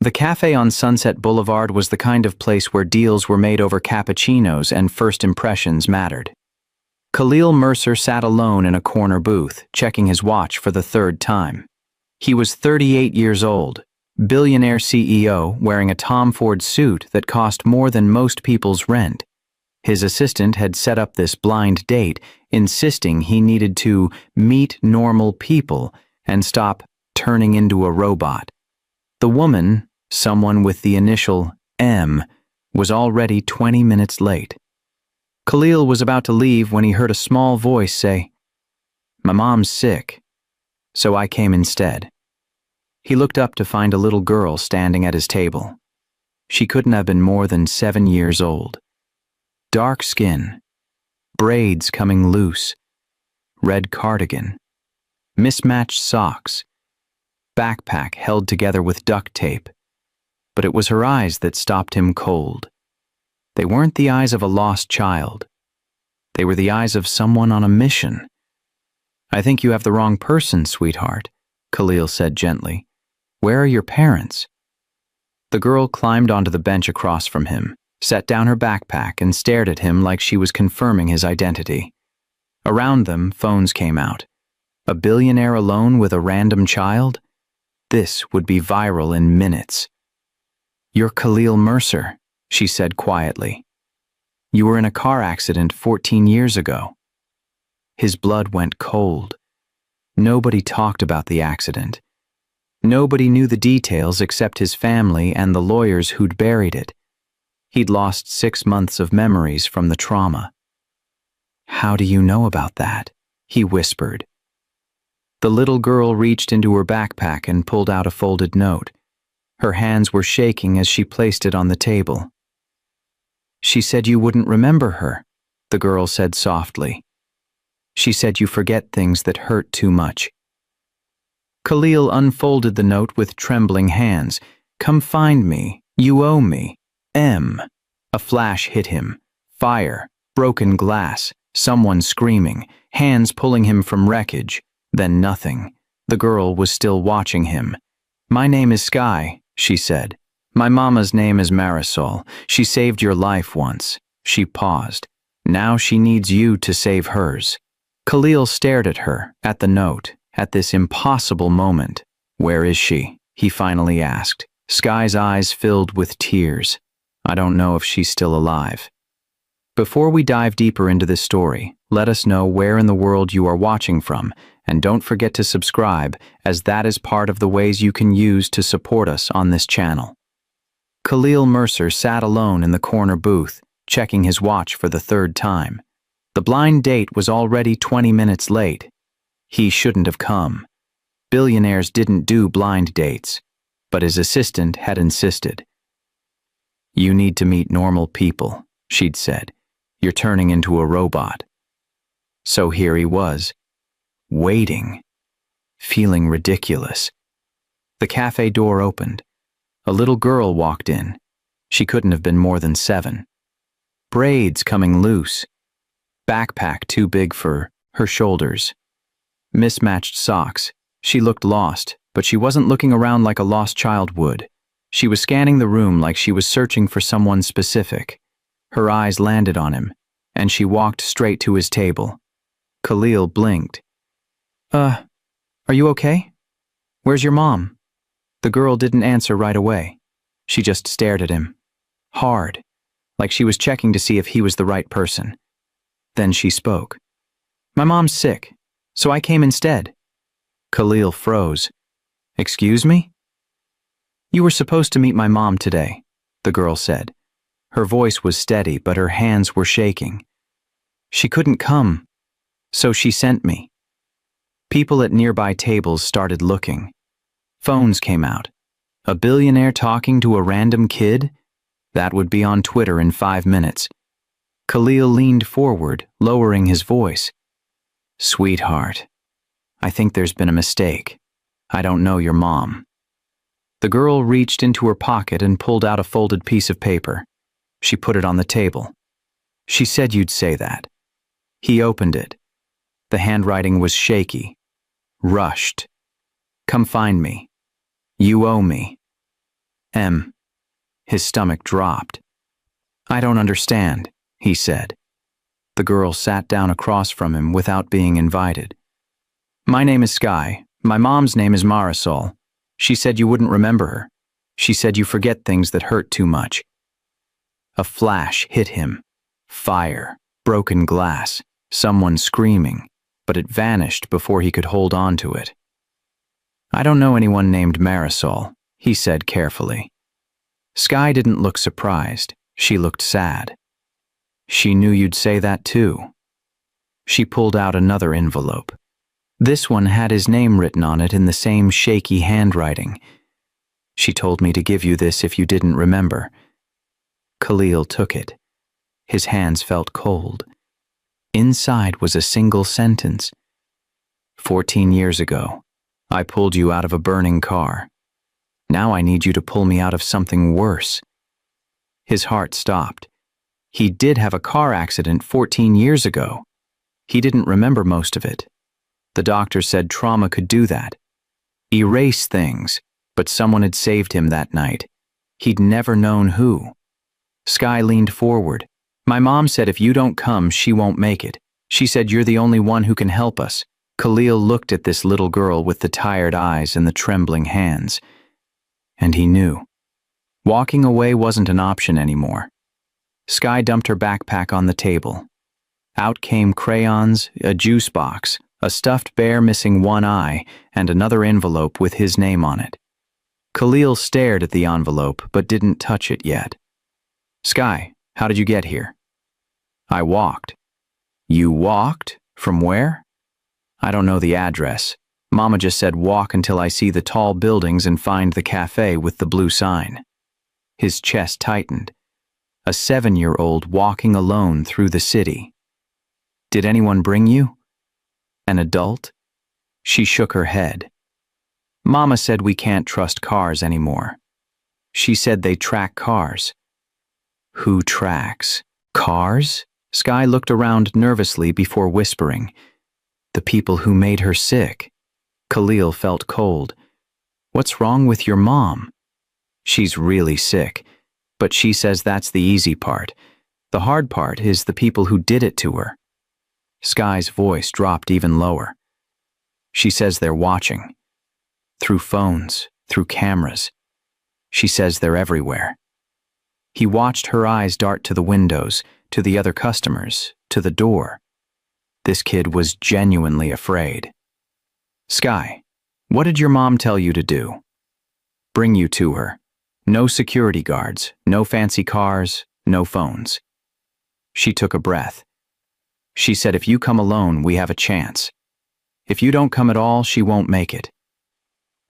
The cafe on Sunset Boulevard was the kind of place where deals were made over cappuccinos and first impressions mattered. Khalil Mercer sat alone in a corner booth, checking his watch for the third time. He was 38 years old, billionaire CEO wearing a Tom Ford suit that cost more than most people's rent. His assistant had set up this blind date, insisting he needed to meet normal people and stop turning into a robot. The woman, someone with the initial M, was already 20 minutes late. Khalil was about to leave when he heard a small voice say, "My mom's sick, so I came instead." He looked up to find a little girl standing at his table. She couldn't have been more than 7 years old. Dark skin, braids coming loose, red cardigan, mismatched socks, backpack held together with duct tape. But it was her eyes that stopped him cold. They weren't the eyes of a lost child. They were the eyes of someone on a mission. "I think you have the wrong person, sweetheart," Khalil said gently. "Where are your parents?" The girl climbed onto the bench across from him, set down her backpack and stared at him like she was confirming his identity. Around them, phones came out. A billionaire alone with a random child? This would be viral in minutes. "You're Khalil Mercer," she said quietly. "You were in a car accident 14 years ago." His blood went cold. Nobody talked about the accident. Nobody knew the details except his family and the lawyers who'd buried it. He'd lost 6 months of memories from the trauma. "How do you know about that?" he whispered. The little girl reached into her backpack and pulled out a folded note. Her hands were shaking as she placed it on the table. "She said you wouldn't remember her," the girl said softly. "She said you forget things that hurt too much." Khalil unfolded the note with trembling hands. "Come find me. You owe me. M." A flash hit him. Fire, broken glass, someone screaming, hands pulling him from wreckage. Then nothing. The girl was still watching him. "My name is Sky," she said. "My mama's name is Marisol. She saved your life once." She paused. "Now she needs you to save hers." Khalil stared at her, at the note, at this impossible moment. "Where is she?" he finally asked. Sky's eyes filled with tears. "I don't know if she's still alive." Before we dive deeper into this story, let us know where in the world you are watching from, and don't forget to subscribe, as that is part of the ways you can use to support us on this channel. Khalil Mercer sat alone in the corner booth, checking his watch for the third time. The blind date was already 20 minutes late. He shouldn't have come. Billionaires didn't do blind dates, but his assistant had insisted. "You need to meet normal people," she'd said. "You're turning into a robot." So here he was, waiting, feeling ridiculous. The cafe door opened. A little girl walked in. She couldn't have been more than 7. Braids coming loose. Backpack too big for her shoulders. Mismatched socks. She looked lost, but she wasn't looking around like a lost child would. She was scanning the room like she was searching for someone specific. Her eyes landed on him, and she walked straight to his table. Khalil blinked. Are you okay? Where's your mom?" The girl didn't answer right away. She just stared at him. Hard, like she was checking to see if he was the right person. Then she spoke. "My mom's sick, so I came instead." Khalil froze. "Excuse me?" "You were supposed to meet my mom today," the girl said. Her voice was steady, but her hands were shaking. "She couldn't come, so she sent me." People at nearby tables started looking. Phones came out. A billionaire talking to a random kid? That would be on Twitter in 5 minutes. Khalil leaned forward, lowering his voice. "Sweetheart, I think there's been a mistake. I don't know your mom." The girl reached into her pocket and pulled out a folded piece of paper. She put it on the table. "She said you'd say that." He opened it. The handwriting was shaky, rushed. "Come find me. You owe me." M. His stomach dropped. I don't understand, he said. The girl sat down across from him without being invited. My name is Sky. My mom's name is Marisol. She said you wouldn't remember her. She said you forget things that hurt too much. A flash hit him. Fire, broken glass, someone screaming, but it vanished before he could hold on to it. I don't know anyone named Marisol, he said carefully. Sky didn't look surprised. She looked sad. She knew you'd say that too. She pulled out another envelope. This one had his name written on it in the same shaky handwriting. She told me to give you this if you didn't remember. Khalil took it. His hands felt cold. Inside was a single sentence. 14 years ago, I pulled you out of a burning car. Now I need you to pull me out of something worse. His heart stopped. He did have a car accident 14 years ago. He didn't remember most of it. The doctor said trauma could do that. Erase things, but someone had saved him that night. He'd never known who. Sky leaned forward. My mom said if you don't come, she won't make it. She said you're the only one who can help us. Khalil looked at this little girl with the tired eyes and the trembling hands. And he knew. Walking away wasn't an option anymore. Sky dumped her backpack on the table. Out came crayons, a juice box, a stuffed bear missing one eye, and another envelope with his name on it. Khalil stared at the envelope but didn't touch it yet. Sky, how did you get here? I walked. You walked? From where? I don't know the address. Mama just said walk until I see the tall buildings and find the cafe with the blue sign. His chest tightened. A 7-year-old walking alone through the city. Did anyone bring you? An adult? She shook her head. Mama said we can't trust cars anymore. She said they track cars. Who tracks? Cars? Sky looked around nervously before whispering. The people who made her sick. Khalil felt cold. What's wrong with your mom? She's really sick, but she says that's the easy part. The hard part is the people who did it to her. Sky's voice dropped even lower. She says they're watching. Through phones, through cameras. She says they're everywhere. He watched her eyes dart to the windows, to the other customers, to the door. This kid was genuinely afraid. Sky, what did your mom tell you to do? Bring you to her. No security guards, no fancy cars, no phones. She took a breath. She said if you come alone, we have a chance. If you don't come at all, she won't make it.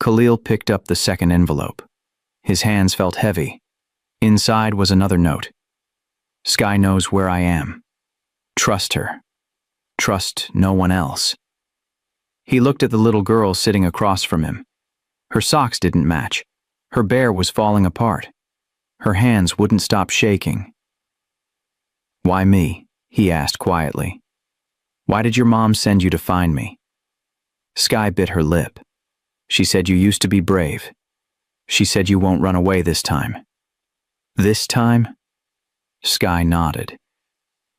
Khalil picked up the second envelope. His hands felt heavy. Inside was another note. Sky knows where I am. Trust her. Trust no one else. He looked at the little girl sitting across from him. Her socks didn't match. Her bear was falling apart. Her hands wouldn't stop shaking. Why me? He asked quietly. Why did your mom send you to find me? Sky bit her lip. She said you used to be brave. She said you won't run away this time. This time? Sky nodded.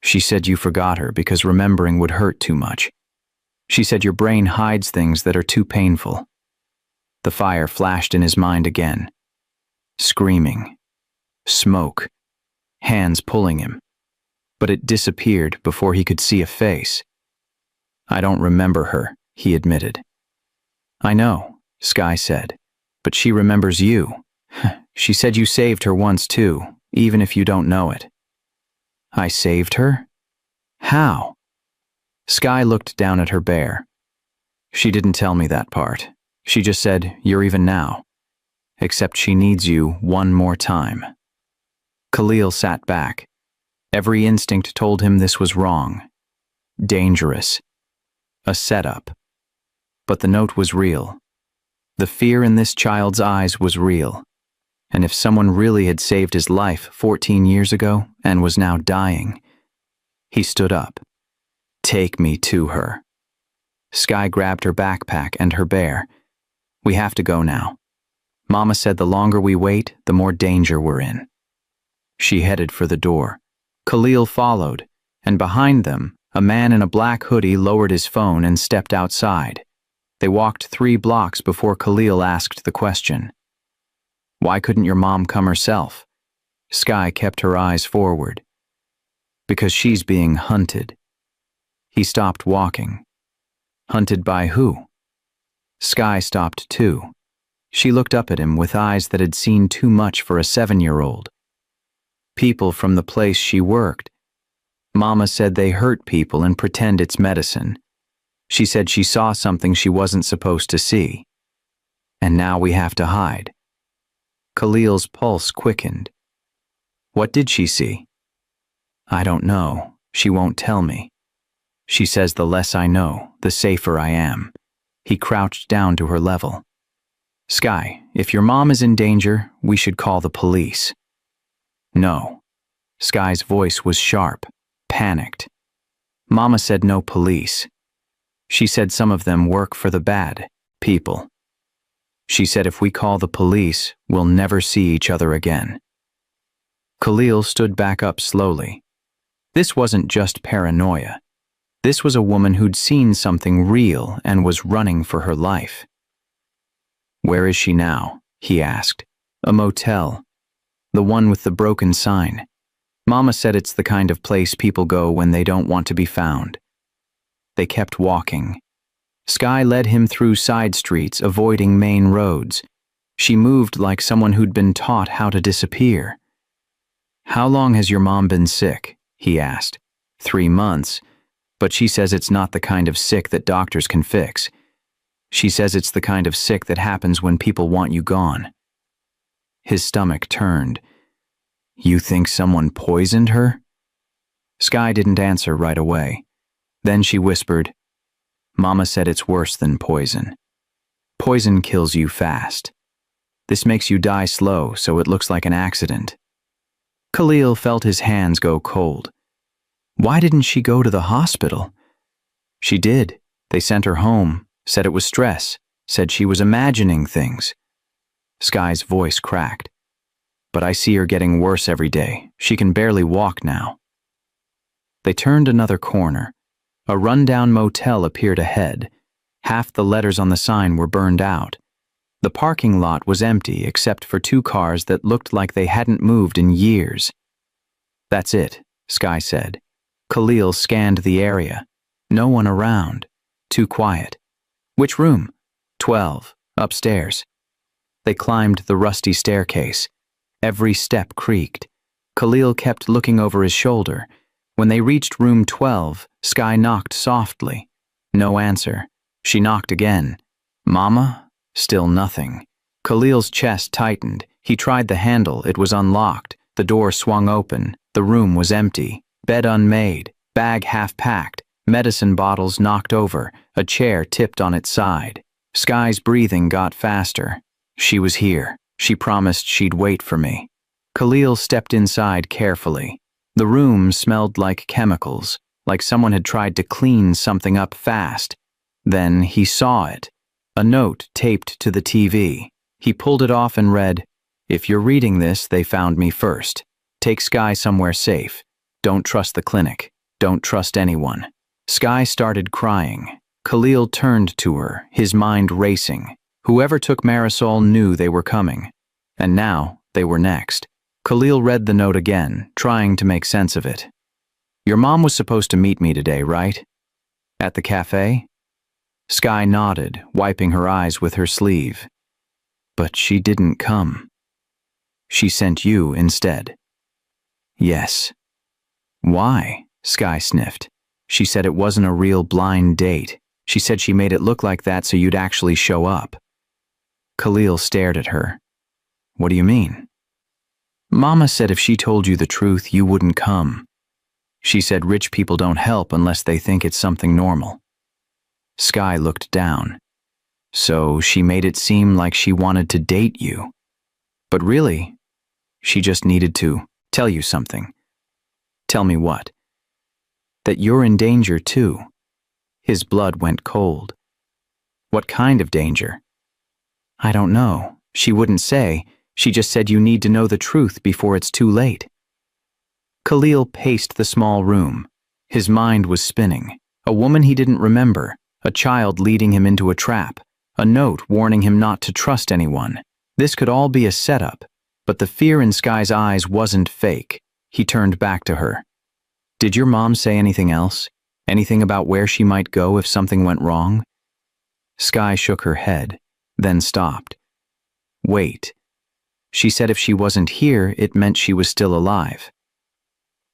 She said you forgot her because remembering would hurt too much. She said your brain hides things that are too painful. The fire flashed in his mind again. Screaming. Smoke. Hands pulling him. But it disappeared before he could see a face. I don't remember her, he admitted. I know, Sky said, but she remembers you. She said you saved her once too, even if you don't know it. I saved her? How? Sky looked down at her bear. She didn't tell me that part. She just said, you're even now. Except she needs you one more time. Khalil sat back. Every instinct told him this was wrong. Dangerous. A setup. But the note was real. The fear in this child's eyes was real. And if someone really had saved his life 14 years ago and was now dying, he stood up. Take me to her. Sky grabbed her backpack and her bear. We have to go now. Mama said the longer we wait, the more danger we're in. She headed for the door. Khalil followed, and behind them, a man in a black hoodie lowered his phone and stepped outside. They walked 3 blocks before Khalil asked the question. Why couldn't your mom come herself? Sky kept her eyes forward. Because she's being hunted. He stopped walking. Hunted by who? Sky stopped too. She looked up at him with eyes that had seen too much for a 7-year-old. People from the place she worked. Mama said they hurt people and pretend it's medicine. She said she saw something she wasn't supposed to see. And now we have to hide. Khalil's pulse quickened. What did she see? I don't know. She won't tell me. She says the less I know, the safer I am. He crouched down to her level. Sky, if your mom is in danger, we should call the police. No. Sky's voice was sharp, panicked. Mama said no police. She said some of them work for the bad people. She said if we call the police, we'll never see each other again. Khalil stood back up slowly. This wasn't just paranoia. This was a woman who'd seen something real and was running for her life. Where is she now? He asked. A motel. The one with the broken sign. Mama said it's the kind of place people go when they don't want to be found. They kept walking. Sky led him through side streets, avoiding main roads. She moved like someone who'd been taught how to disappear. How long has your mom been sick? He asked. 3 months, but she says it's not the kind of sick that doctors can fix. She says it's the kind of sick that happens when people want you gone. His stomach turned. You think someone poisoned her? Sky didn't answer right away. Then she whispered, Mama said it's worse than poison. Poison kills you fast. This makes you die slow, so it looks like an accident. Khalil felt his hands go cold. Why didn't she go to the hospital? She did. They sent her home, said it was stress, said she was imagining things. Sky's voice cracked. But I see her getting worse every day. She can barely walk now. They turned another corner. A rundown motel appeared ahead. Half the letters on the sign were burned out. The parking lot was empty except for 2 cars that looked like they hadn't moved in years. That's it, Sky said. Khalil scanned the area. No one around. Too quiet. Which room? 12, upstairs. They climbed the rusty staircase. Every step creaked. Khalil kept looking over his shoulder. When they reached room 12, Sky knocked softly. No answer. She knocked again. Mama? Still nothing. Khalil's chest tightened. He tried the handle. It was unlocked. The door swung open. The room was empty. Bed unmade. Bag half-packed. Medicine bottles knocked over. A chair tipped on its side. Sky's breathing got faster. She was here. She promised she'd wait for me. Khalil stepped inside carefully. The room smelled like chemicals, like someone had tried to clean something up fast. Then he saw it. A note taped to the TV. He pulled it off and read, If you're reading this, they found me first. Take Sky somewhere safe. Don't trust the clinic. Don't trust anyone. Sky started crying. Khalil turned to her, his mind racing. Whoever took Marisol knew they were coming. And now, they were next. Khalil read the note again, trying to make sense of it. Your mom was supposed to meet me today, right? At the cafe? Sky nodded, wiping her eyes with her sleeve. But she didn't come. She sent you instead. Yes. Why? Sky sniffed. She said it wasn't a real blind date. She said she made it look like that so you'd actually show up. Khalil stared at her. What do you mean? Mama said if she told you the truth, you wouldn't come. She said rich people don't help unless they think it's something normal. Sky looked down. So she made it seem like she wanted to date you. But really, she just needed to tell you something. Tell me what? That you're in danger too. His blood went cold. What kind of danger? I don't know. She wouldn't say. She just said you need to know the truth before it's too late. Khalil paced the small room. His mind was spinning. A woman he didn't remember, a child leading him into a trap, a note warning him not to trust anyone. This could all be a setup, but the fear in Sky's eyes wasn't fake. He turned back to her. Did your mom say anything else? Anything about where she might go if something went wrong? Sky shook her head, then stopped. Wait. She said if she wasn't here, it meant she was still alive.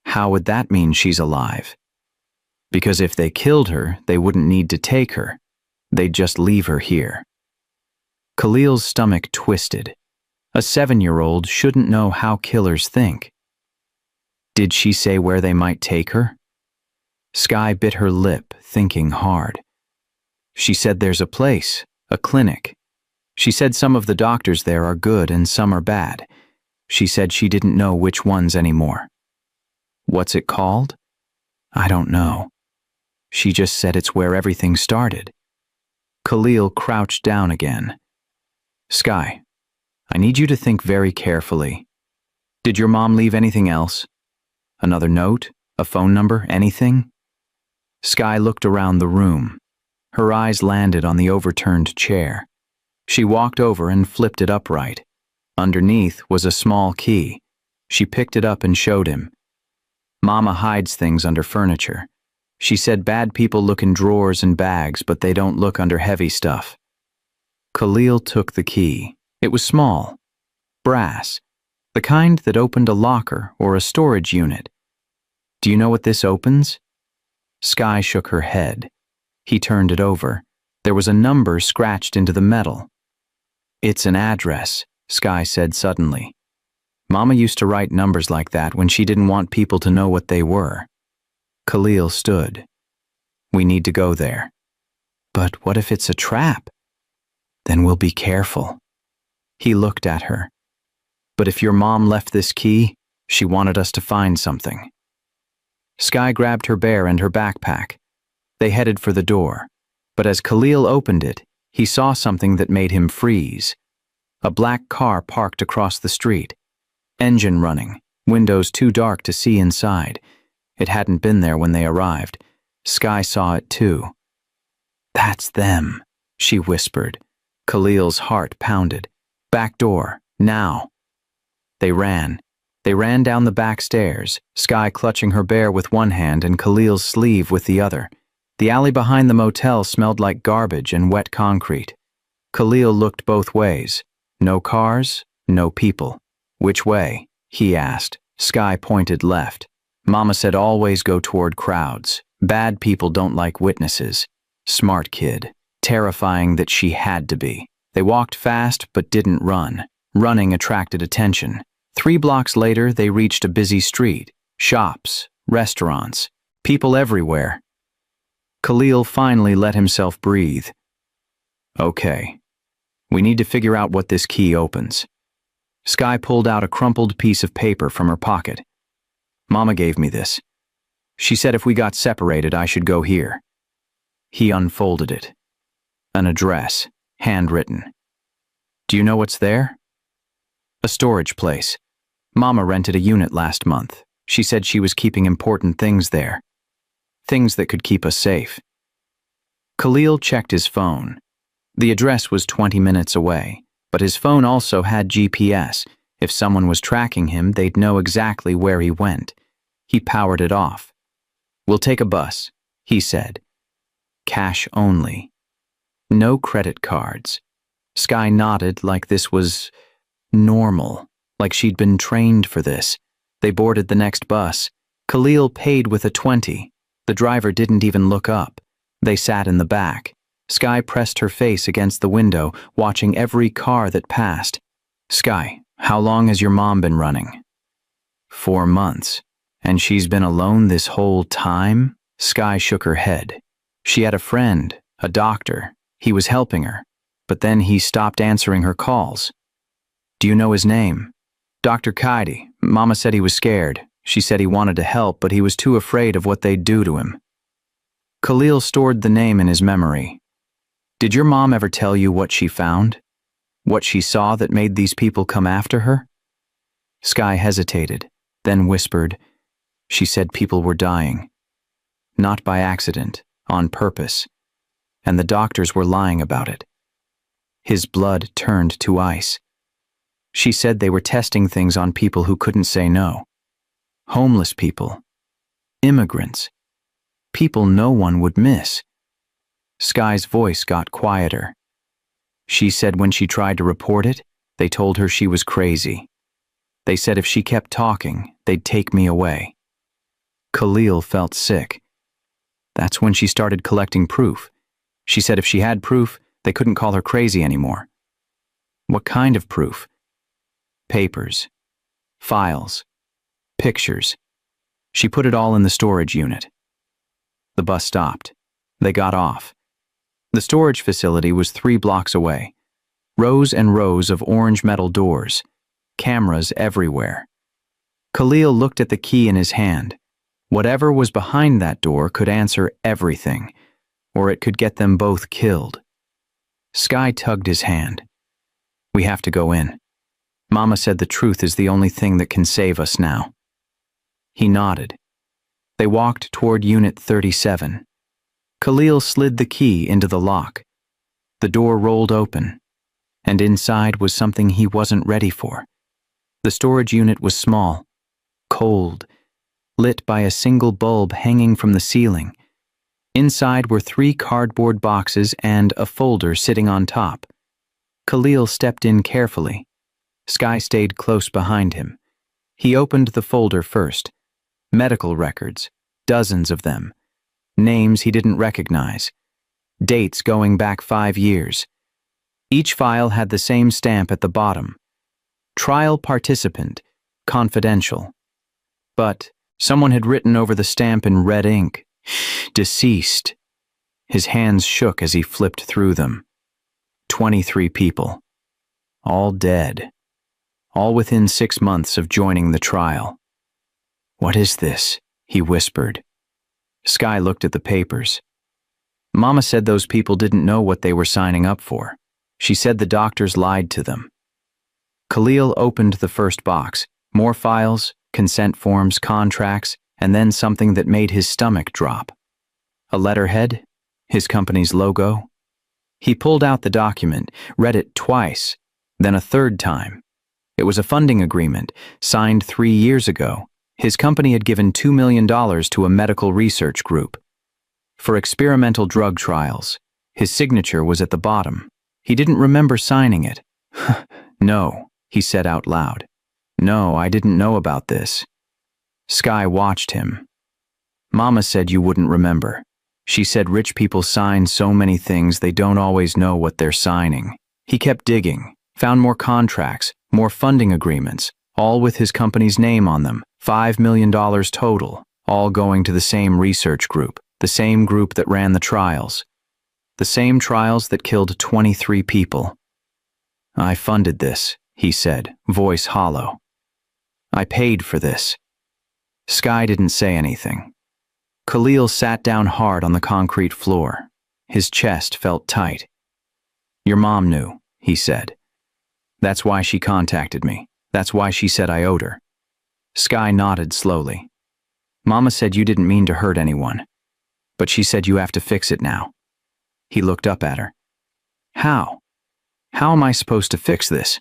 How would that mean she's alive? Because if they killed her, they wouldn't need to take her. They'd just leave her here. Khalil's stomach twisted. A 7-year-old shouldn't know how killers think. Did she say where they might take her? Sky bit her lip, thinking hard. She said there's a place, a clinic. She said some of the doctors there are good and some are bad. She said she didn't know which ones anymore. What's it called? I don't know. She just said it's where everything started. Khalil crouched down again. Sky, I need you to think very carefully. Did your mom leave anything else? Another note? A phone number? Anything? Sky looked around the room. Her eyes landed on the overturned chair. She walked over and flipped it upright. Underneath was a small key. She picked it up and showed him. Mama hides things under furniture. She said bad people look in drawers and bags, but they don't look under heavy stuff. Khalil took the key. It was small, brass, the kind that opened a locker or a storage unit. Do you know what this opens? Sky shook her head. He turned it over. There was a number scratched into the metal. It's an address, Sky said suddenly. Mama used to write numbers like that when she didn't want people to know what they were. Khalil stood. We need to go there. But what if it's a trap? Then we'll be careful. He looked at her. But if your mom left this key, she wanted us to find something. Sky grabbed her bear and her backpack. They headed for the door. But as Khalil opened it, he saw something that made him freeze. A black car parked across the street. Engine running, windows too dark to see inside. It hadn't been there when they arrived. Sky saw it too. That's them, she whispered. Khalil's heart pounded. Back door, now. They ran. They ran down the back stairs, Sky clutching her bear with one hand and Khalil's sleeve with the other. The alley behind the motel smelled like garbage and wet concrete. Khalil looked both ways. No cars, no people. Which way? He asked. Sky pointed left. Mama said always go toward crowds. Bad people don't like witnesses. Smart kid. Terrifying that she had to be. They walked fast but didn't run. Running attracted attention. 3 blocks later, they reached a busy street. Shops, restaurants, people everywhere. Khalil finally let himself breathe. Okay. We need to figure out what this key opens. Sky pulled out a crumpled piece of paper from her pocket. Mama gave me this. She said if we got separated, I should go here. He unfolded it. An address, handwritten. Do you know what's there? A storage place. Mama rented a unit last month. She said she was keeping important things there. Things that could keep us safe. Khalil checked his phone. The address was 20 minutes away, but his phone also had GPS. If someone was tracking him, they'd know exactly where he went. He powered it off. We'll take a bus, he said. Cash only. No credit cards. Sky nodded like this was normal, like she'd been trained for this. They boarded the next bus. Khalil paid with a 20. The driver didn't even look up. They sat in the back. Sky pressed her face against the window, watching every car that passed. Sky, how long has your mom been running? 4 months. And she's been alone this whole time? Sky shook her head. She had a friend, a doctor. He was helping her. But then he stopped answering her calls. Do you know his name? Dr. Kaidi. Mama said he was scared. She said he wanted to help, but he was too afraid of what they'd do to him. Khalil stored the name in his memory. Did your mom ever tell you what she found? What she saw that made these people come after her? Sky hesitated, then whispered. She said people were dying. Not by accident, on purpose. And the doctors were lying about it. His blood turned to ice. She said they were testing things on people who couldn't say no. Homeless people. Immigrants. People no one would miss. Sky's voice got quieter. She said when she tried to report it, they told her she was crazy. They said if she kept talking, they'd take me away. Khalil felt sick. That's when she started collecting proof. She said if she had proof, they couldn't call her crazy anymore. What kind of proof? Papers, files, pictures. She put it all in the storage unit. The bus stopped. They got off. The storage facility was 3 blocks away. Rows and rows of orange metal doors. Cameras everywhere. Khalil looked at the key in his hand. Whatever was behind that door could answer everything, or it could get them both killed. Sky tugged his hand. We have to go in. Mama said the truth is the only thing that can save us now. He nodded. They walked toward Unit 37. Khalil slid the key into the lock. The door rolled open, and inside was something he wasn't ready for. The storage unit was small, cold, lit by a single bulb hanging from the ceiling. Inside were 3 cardboard boxes and a folder sitting on top. Khalil stepped in carefully. Sky stayed close behind him. He opened the folder first. Medical records, dozens of them. Names he didn't recognize. Dates going back 5 years. Each file had the same stamp at the bottom. Trial participant, confidential. But someone had written over the stamp in red ink, deceased. His hands shook as he flipped through them. 23 people. All dead. All within 6 months of joining the trial. What is this? He whispered. Sky looked at the papers. Mama said those people didn't know what they were signing up for. She said the doctors lied to them. Khalil opened the first box. More files, consent forms, contracts, and then something that made his stomach drop. A letterhead, his company's logo. He pulled out the document, read it twice, then a third time. It was a funding agreement, signed 3 years ago. His company had given $2 million to a medical research group. For experimental drug trials. His signature was at the bottom. He didn't remember signing it. No, he said out loud. No, I didn't know about this. Sky watched him. Mama said you wouldn't remember. She said rich people sign so many things they don't always know what they're signing. He kept digging, found more contracts, more funding agreements, all with his company's name on them. $5 million total, all going to the same research group, the same group that ran the trials. The same trials that killed 23 people. I funded this, he said, voice hollow. I paid for this. Sky didn't say anything. Khalil sat down hard on the concrete floor. His chest felt tight. Your mom knew, he said. That's why she contacted me. That's why she said I owed her. Sky nodded slowly. Mama said you didn't mean to hurt anyone, but she said you have to fix it now. He looked up at her. How? How am I supposed to fix this?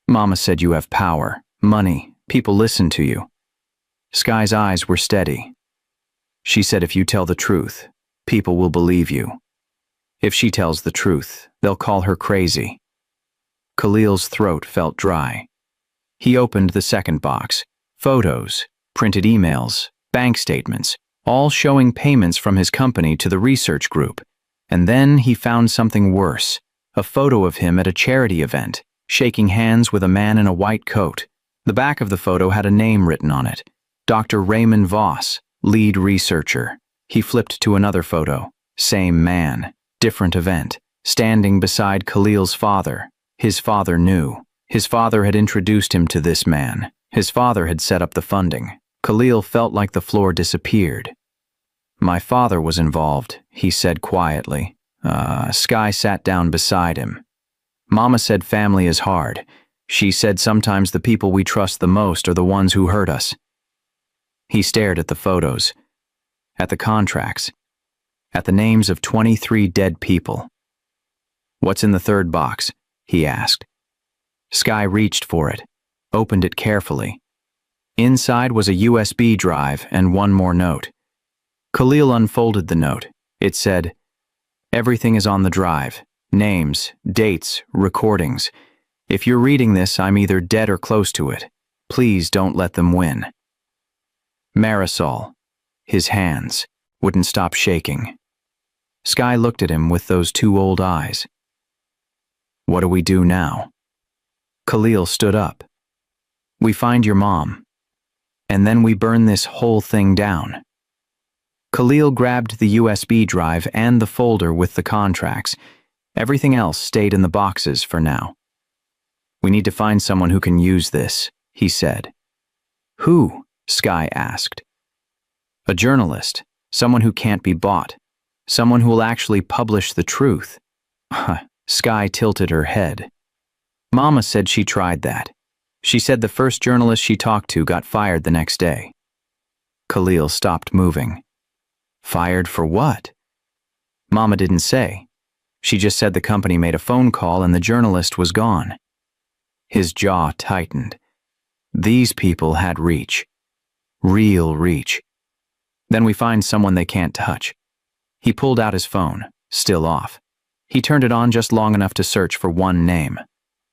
Mama said you have power, money, people listen to you. Sky's eyes were steady. She said if you tell the truth, people will believe you. If she tells the truth, they'll call her crazy. Khalil's throat felt dry. He opened the second box. Photos, printed emails, bank statements, all showing payments from his company to the research group. And then he found something worse, a photo of him at a charity event, shaking hands with a man in a white coat. The back of the photo had a name written on it, Dr. Raymond Voss, lead researcher. He flipped to another photo, same man, different event, standing beside Khalil's father. His father knew. His father had introduced him to this man. His father had set up the funding. Khalil felt like the floor disappeared. My father was involved, he said quietly. Sky sat down beside him. Mama said family is hard. She said sometimes the people we trust the most are the ones who hurt us. He stared at the photos, at the contracts, at the names of 23 dead people. "What's in the third box?" he asked. Sky reached for it, opened it carefully. Inside was a USB drive and one more note. Khalil unfolded the note. It said, "Everything is on the drive. Names, dates, recordings. If you're reading this, I'm either dead or close to it. Please don't let them win." Marisol, his hands, wouldn't stop shaking. Sky looked at him with those two old eyes. "What do we do now?" Khalil stood up. "We find your mom. And then we burn this whole thing down." Khalil grabbed the USB drive and the folder with the contracts. Everything else stayed in the boxes for now. "We need to find someone who can use this," he said. "Who?" Sky asked. "A journalist, someone who can't be bought, someone who will actually publish the truth." Sky tilted her head. "Mama said she tried that. She said the first journalist she talked to got fired the next day." Khalil stopped moving. "Fired for what?" "Mama didn't say. She just said the company made a phone call and the journalist was gone." His jaw tightened. These people had reach. Real reach. "Then we find someone they can't touch." He pulled out his phone, still off. He turned it on just long enough to search for one name.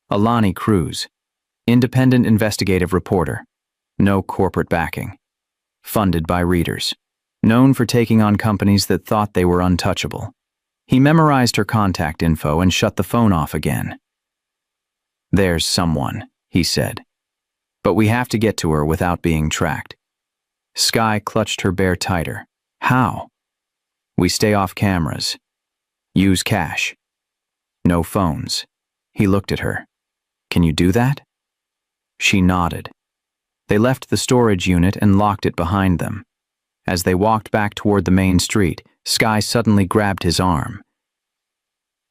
Alani Cruz. Independent investigative reporter. No corporate backing. Funded by readers. Known for taking on companies that thought they were untouchable. He memorized her contact info and shut the phone off again. "There's someone," he said. "But we have to get to her without being tracked." Sky clutched her bear tighter. "How?" "We stay off cameras. Use cash. No phones." He looked at her. "Can you do that?" She nodded. They left the storage unit and locked it behind them. As they walked back toward the main street, Sky suddenly grabbed his arm.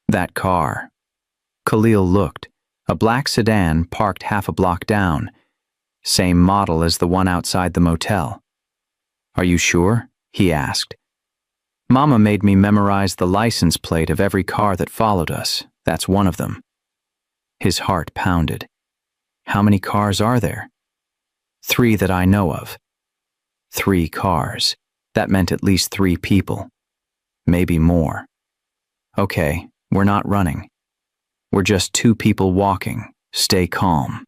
"That car." Khalil looked. A black sedan parked half a block down. Same model as the one outside the motel. "Are you sure?" he asked. "Mama made me memorize the license plate of every car that followed us. That's one of them." His heart pounded. "How many cars are there?" "3 that I know of." 3 cars. That meant at least 3 people. Maybe more. "Okay, we're not running. We're just 2 people walking. Stay calm."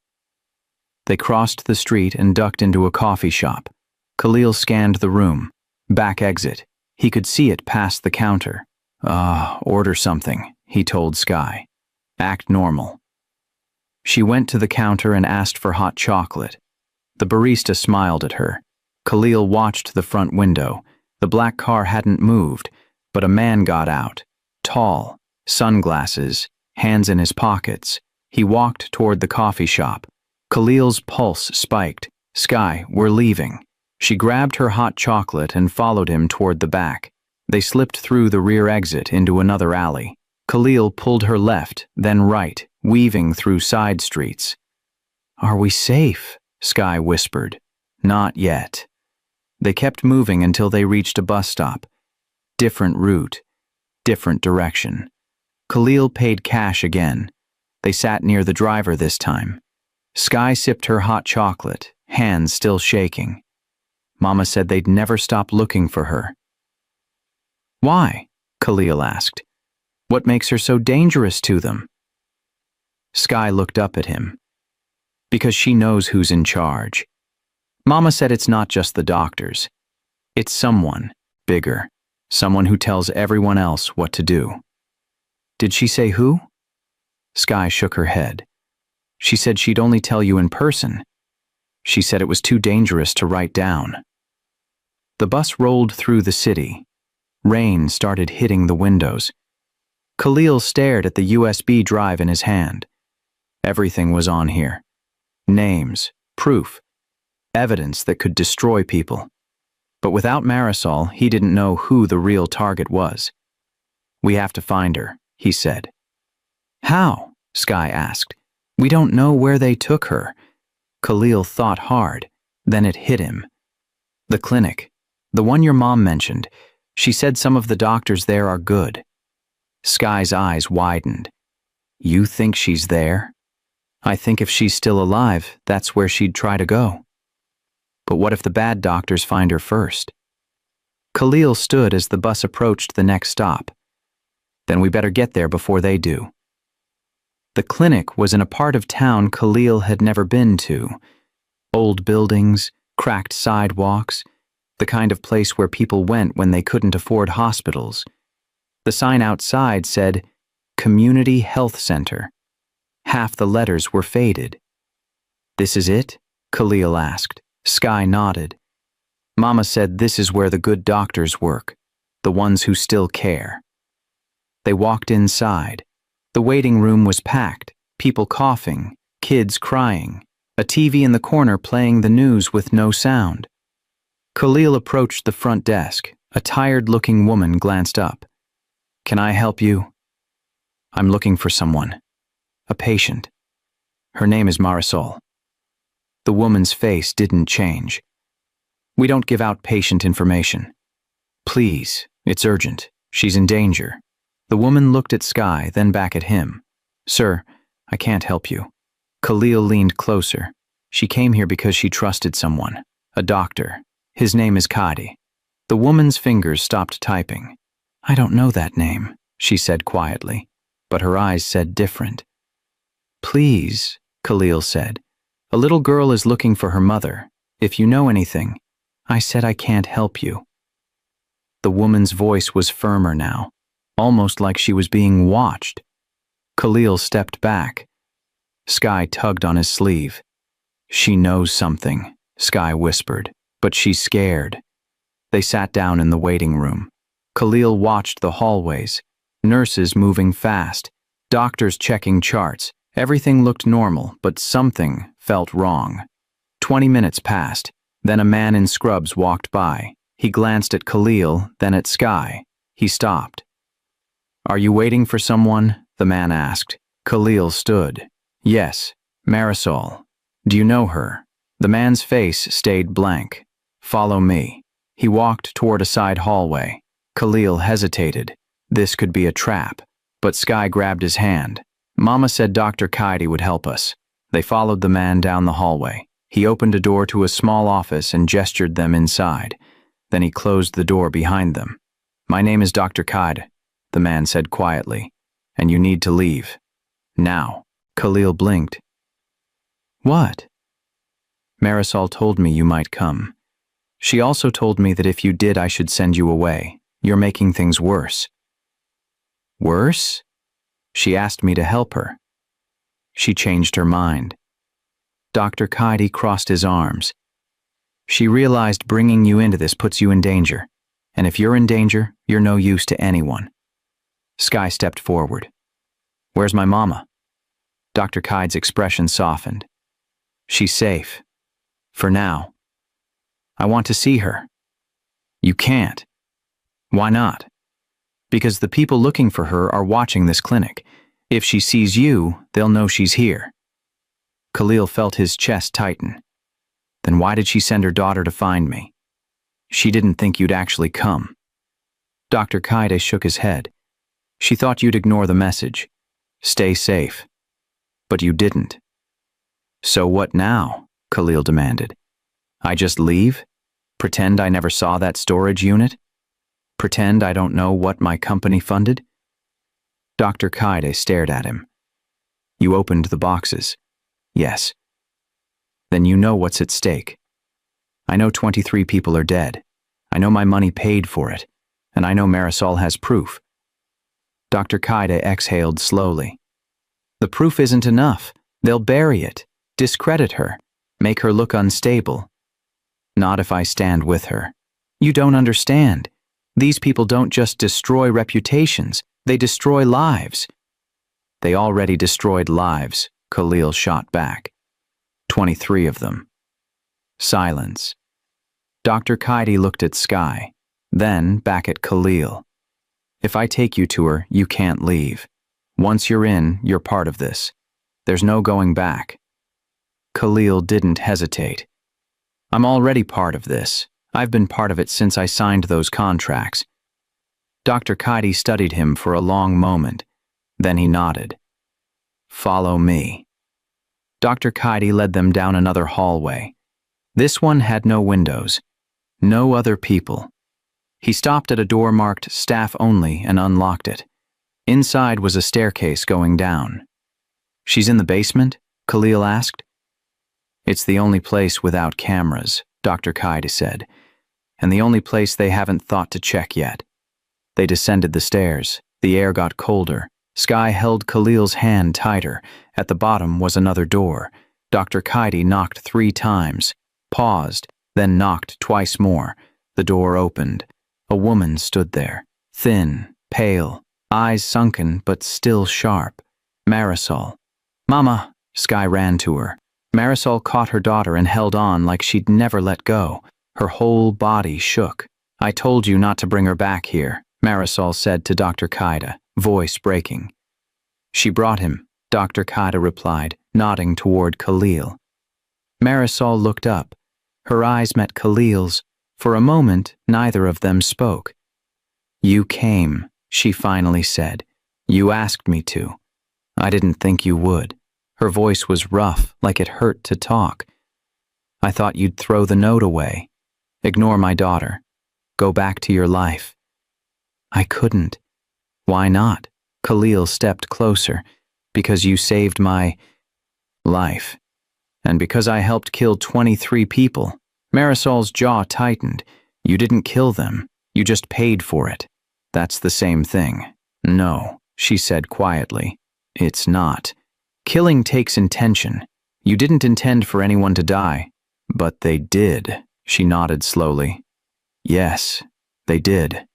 They crossed the street and ducked into a coffee shop. Khalil scanned the room. Back exit. He could see it past the counter. Order something," he told Sky. "Act normal." She went to the counter and asked for hot chocolate. The barista smiled at her. Khalil watched the front window. The black car hadn't moved, but a man got out. Tall, sunglasses, hands in his pockets. He walked toward the coffee shop. Khalil's pulse spiked. "Sky, we're leaving." She grabbed her hot chocolate and followed him toward the back. They slipped through the rear exit into another alley. Khalil pulled her left, then right, weaving through side streets. "Are we safe?" Sky whispered. "Not yet." They kept moving until they reached a bus stop. Different route, different direction. Khalil paid cash again. They sat near the driver this time. Sky sipped her hot chocolate, hands still shaking. Mama said they'd never stop looking for her. "Why?" Khalil asked. "What makes her so dangerous to them?" Sky looked up at him. "Because she knows who's in charge. Mama said it's not just the doctors. It's someone bigger, someone who tells everyone else what to do." "Did she say who?" Sky shook her head. "She said she'd only tell you in person. She said it was too dangerous to write down." The bus rolled through the city. Rain started hitting the windows. Khalil stared at the USB drive in his hand. Everything was on here. Names, proof, evidence that could destroy people. But without Marisol, he didn't know who the real target was. "We have to find her," he said. "How?" Sky asked. We don't know where they took her. Khalil thought hard. Then it hit him. The clinic. The one your mom mentioned. She said some of the doctors there are good. Sky's eyes widened. You think she's there? I think if she's still alive, that's where she'd try to go. But what if the bad doctors find her first? Khalil stood as the bus approached the next stop. Then we better get there before they do. The clinic was in a part of town Khalil had never been to. Old buildings, cracked sidewalks, the kind of place where people went when they couldn't afford hospitals. The sign outside said, Community Health Center. Half the letters were faded. This is it? Khalil asked. Sky nodded. Mama said this is where the good doctors work, the ones who still care. They walked inside. The waiting room was packed, people coughing, kids crying, a TV in the corner playing the news with no sound. Khalil approached the front desk. A tired-looking woman glanced up. Can I help you? I'm looking for someone. A patient. Her name is Marisol. The woman's face didn't change. We don't give out patient information. Please, it's urgent. She's in danger. The woman looked at Sky, then back at him. Sir, I can't help you. Khalil leaned closer. She came here because she trusted someone, a doctor. His name is Kadi. The woman's fingers stopped typing. I don't know that name, she said quietly, but her eyes said different. Please, Khalil said. A little girl is looking for her mother. If you know anything, I said I can't help you. The woman's voice was firmer now, almost like she was being watched. Khalil stepped back. Sky tugged on his sleeve. She knows something, Sky whispered, but she's scared. They sat down in the waiting room. Khalil watched the hallways, nurses moving fast, doctors checking charts. Everything looked normal, but something felt wrong. 20 minutes passed. Then a man in scrubs walked by. He glanced at Khalil, then at Sky. He stopped. Are you waiting for someone? The man asked. Khalil stood. Yes, Marisol. Do you know her? The man's face stayed blank. Follow me. He walked toward a side hallway. Khalil hesitated. This could be a trap. But Sky grabbed his hand. Mama said Dr. Kaidi would help us. They followed the man down the hallway. He opened a door to a small office and gestured them inside. Then he closed the door behind them. My name is Dr. Kaid, the man said quietly, and you need to leave. Now. Khalil blinked. What? Marisol told me you might come. She also told me that if you did, I should send you away. You're making things worse. Worse? She asked me to help her. She changed her mind. Dr. Kaidi crossed his arms. She realized bringing you into this puts you in danger. And if you're in danger, you're no use to anyone. Sky stepped forward. Where's my mama? Dr. Kaidi's expression softened. She's safe. For now. I want to see her. You can't. Why not? Because the people looking for her are watching this clinic. If she sees you, they'll know she's here. Khalil felt his chest tighten. Then why did she send her daughter to find me? She didn't think you'd actually come. Dr. Kaide shook his head. She thought you'd ignore the message. Stay safe. But you didn't. So what now? Khalil demanded. I just leave? Pretend I never saw that storage unit? Pretend I don't know what my company funded? Dr. Kaide stared at him. You opened the boxes. Yes. Then you know what's at stake. I know 23 people are dead. I know my money paid for it. And I know Marisol has proof. Dr. Kaide exhaled slowly. The proof isn't enough. They'll bury it, discredit her, make her look unstable. Not if I stand with her. You don't understand. These people don't just destroy reputations, they destroy lives. They already destroyed lives, Khalil shot back. 23 of them. Silence. Dr. Kaidi looked at Sky, then back at Khalil. If I take you to her, you can't leave. Once you're in, you're part of this. There's no going back. Khalil didn't hesitate. I'm already part of this. I've been part of it since I signed those contracts. Dr. Kaidi studied him for a long moment. Then he nodded. Follow me. Dr. Kaidi led them down another hallway. This one had no windows. No other people. He stopped at a door marked Staff Only and unlocked it. Inside was a staircase going down. She's in the basement? Khalil asked. It's the only place without cameras, Dr. Kaidi said, and the only place they haven't thought to check yet. They descended the stairs. The air got colder. Sky held Khalil's hand tighter. At the bottom was another door. Dr. Kaidi knocked 3 times, paused, then knocked twice more. The door opened. A woman stood there, thin, pale, eyes sunken but still sharp. Marisol. Mama! Sky ran to her. Marisol caught her daughter and held on like she'd never let go. Her whole body shook. I told you not to bring her back here, Marisol said to Dr. Kaidi, voice breaking. She brought him, Dr. Kaidi replied, nodding toward Khalil. Marisol looked up. Her eyes met Khalil's. For a moment, neither of them spoke. You came, she finally said. You asked me to. I didn't think you would. Her voice was rough, like it hurt to talk. I thought you'd throw the note away. Ignore my daughter. Go back to your life. I couldn't. Why not? Khalil stepped closer. Because you saved my life. And because I helped kill 23 people. Marisol's jaw tightened. You didn't kill them. You just paid for it. That's the same thing. No, she said quietly. It's not. Killing takes intention. You didn't intend for anyone to die. But they did. She nodded slowly. Yes, they did.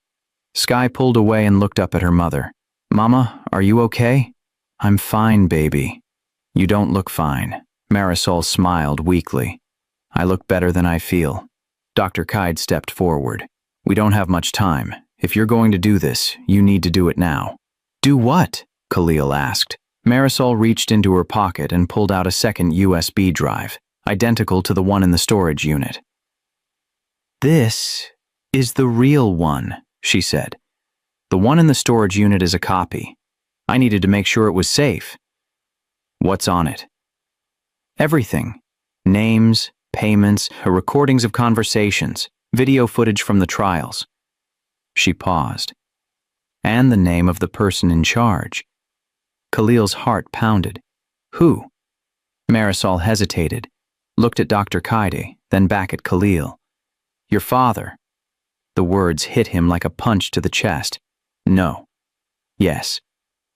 Sky pulled away and looked up at her mother. Mama, are you okay? I'm fine, baby. You don't look fine. Marisol smiled weakly. I look better than I feel. Dr. Kaidi stepped forward. We don't have much time. If you're going to do this, you need to do it now. Do what? Khalil asked. Marisol reached into her pocket and pulled out a second USB drive, identical to the one in the storage unit. This is the real one, she said. The one in the storage unit is a copy. I needed to make sure it was safe. What's on it? Everything. Names, payments, recordings of conversations, video footage from the trials. She paused. And the name of the person in charge. Khalil's heart pounded. Who? Marisol hesitated, looked at Dr. Kaidi, then back at Khalil. Your father. The words hit him like a punch to the chest. No. Yes.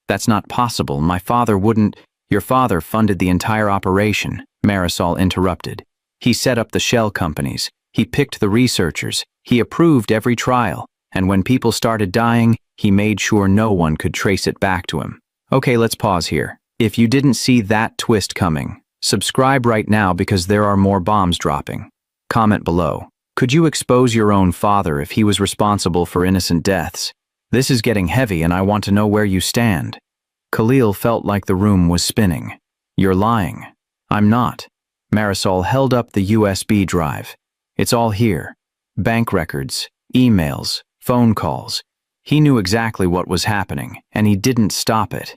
That's not possible. My father wouldn't. Your father funded the entire operation, Marisol interrupted. He set up the shell companies. He picked the researchers. He approved every trial. And when people started dying, he made sure no one could trace it back to him. Okay, let's pause here. If you didn't see that twist coming, subscribe right now because there are more bombs dropping. Comment below. Could you expose your own father if he was responsible for innocent deaths? This is getting heavy and I want to know where you stand. Khalil felt like the room was spinning. You're lying. I'm not. Marisol held up the USB drive. It's all here. Bank records, emails, phone calls. He knew exactly what was happening, and he didn't stop it.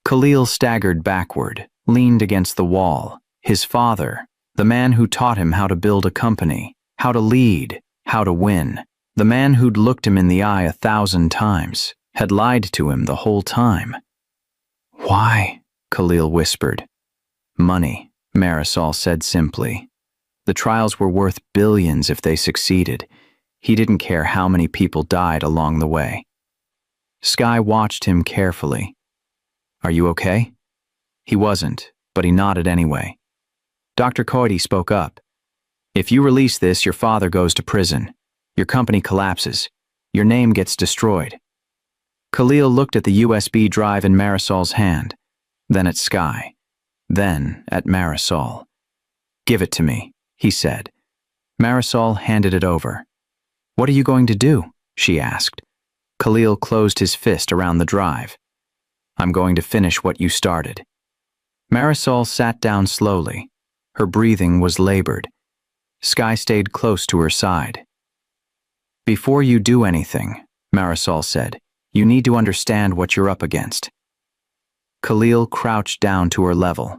Khalil staggered backward, leaned against the wall. His father, the man who taught him how to build a company, how to lead, how to win, the man who'd looked him in the eye 1,000 times, had lied to him the whole time. Why? Khalil whispered. Money, Marisol said simply. The trials were worth billions if they succeeded. He didn't care how many people died along the way. Sky watched him carefully. Are you okay? He wasn't, but he nodded anyway. Dr. Kaidi spoke up. If you release this, your father goes to prison. Your company collapses. Your name gets destroyed. Khalil looked at the USB drive in Marisol's hand, then at Sky, then at Marisol. Give it to me, he said. Marisol handed it over. What are you going to do? She asked. Khalil closed his fist around the drive. I'm going to finish what you started. Marisol sat down slowly. Her breathing was labored. Sky stayed close to her side. Before you do anything, Marisol said, you need to understand what you're up against. Khalil crouched down to her level.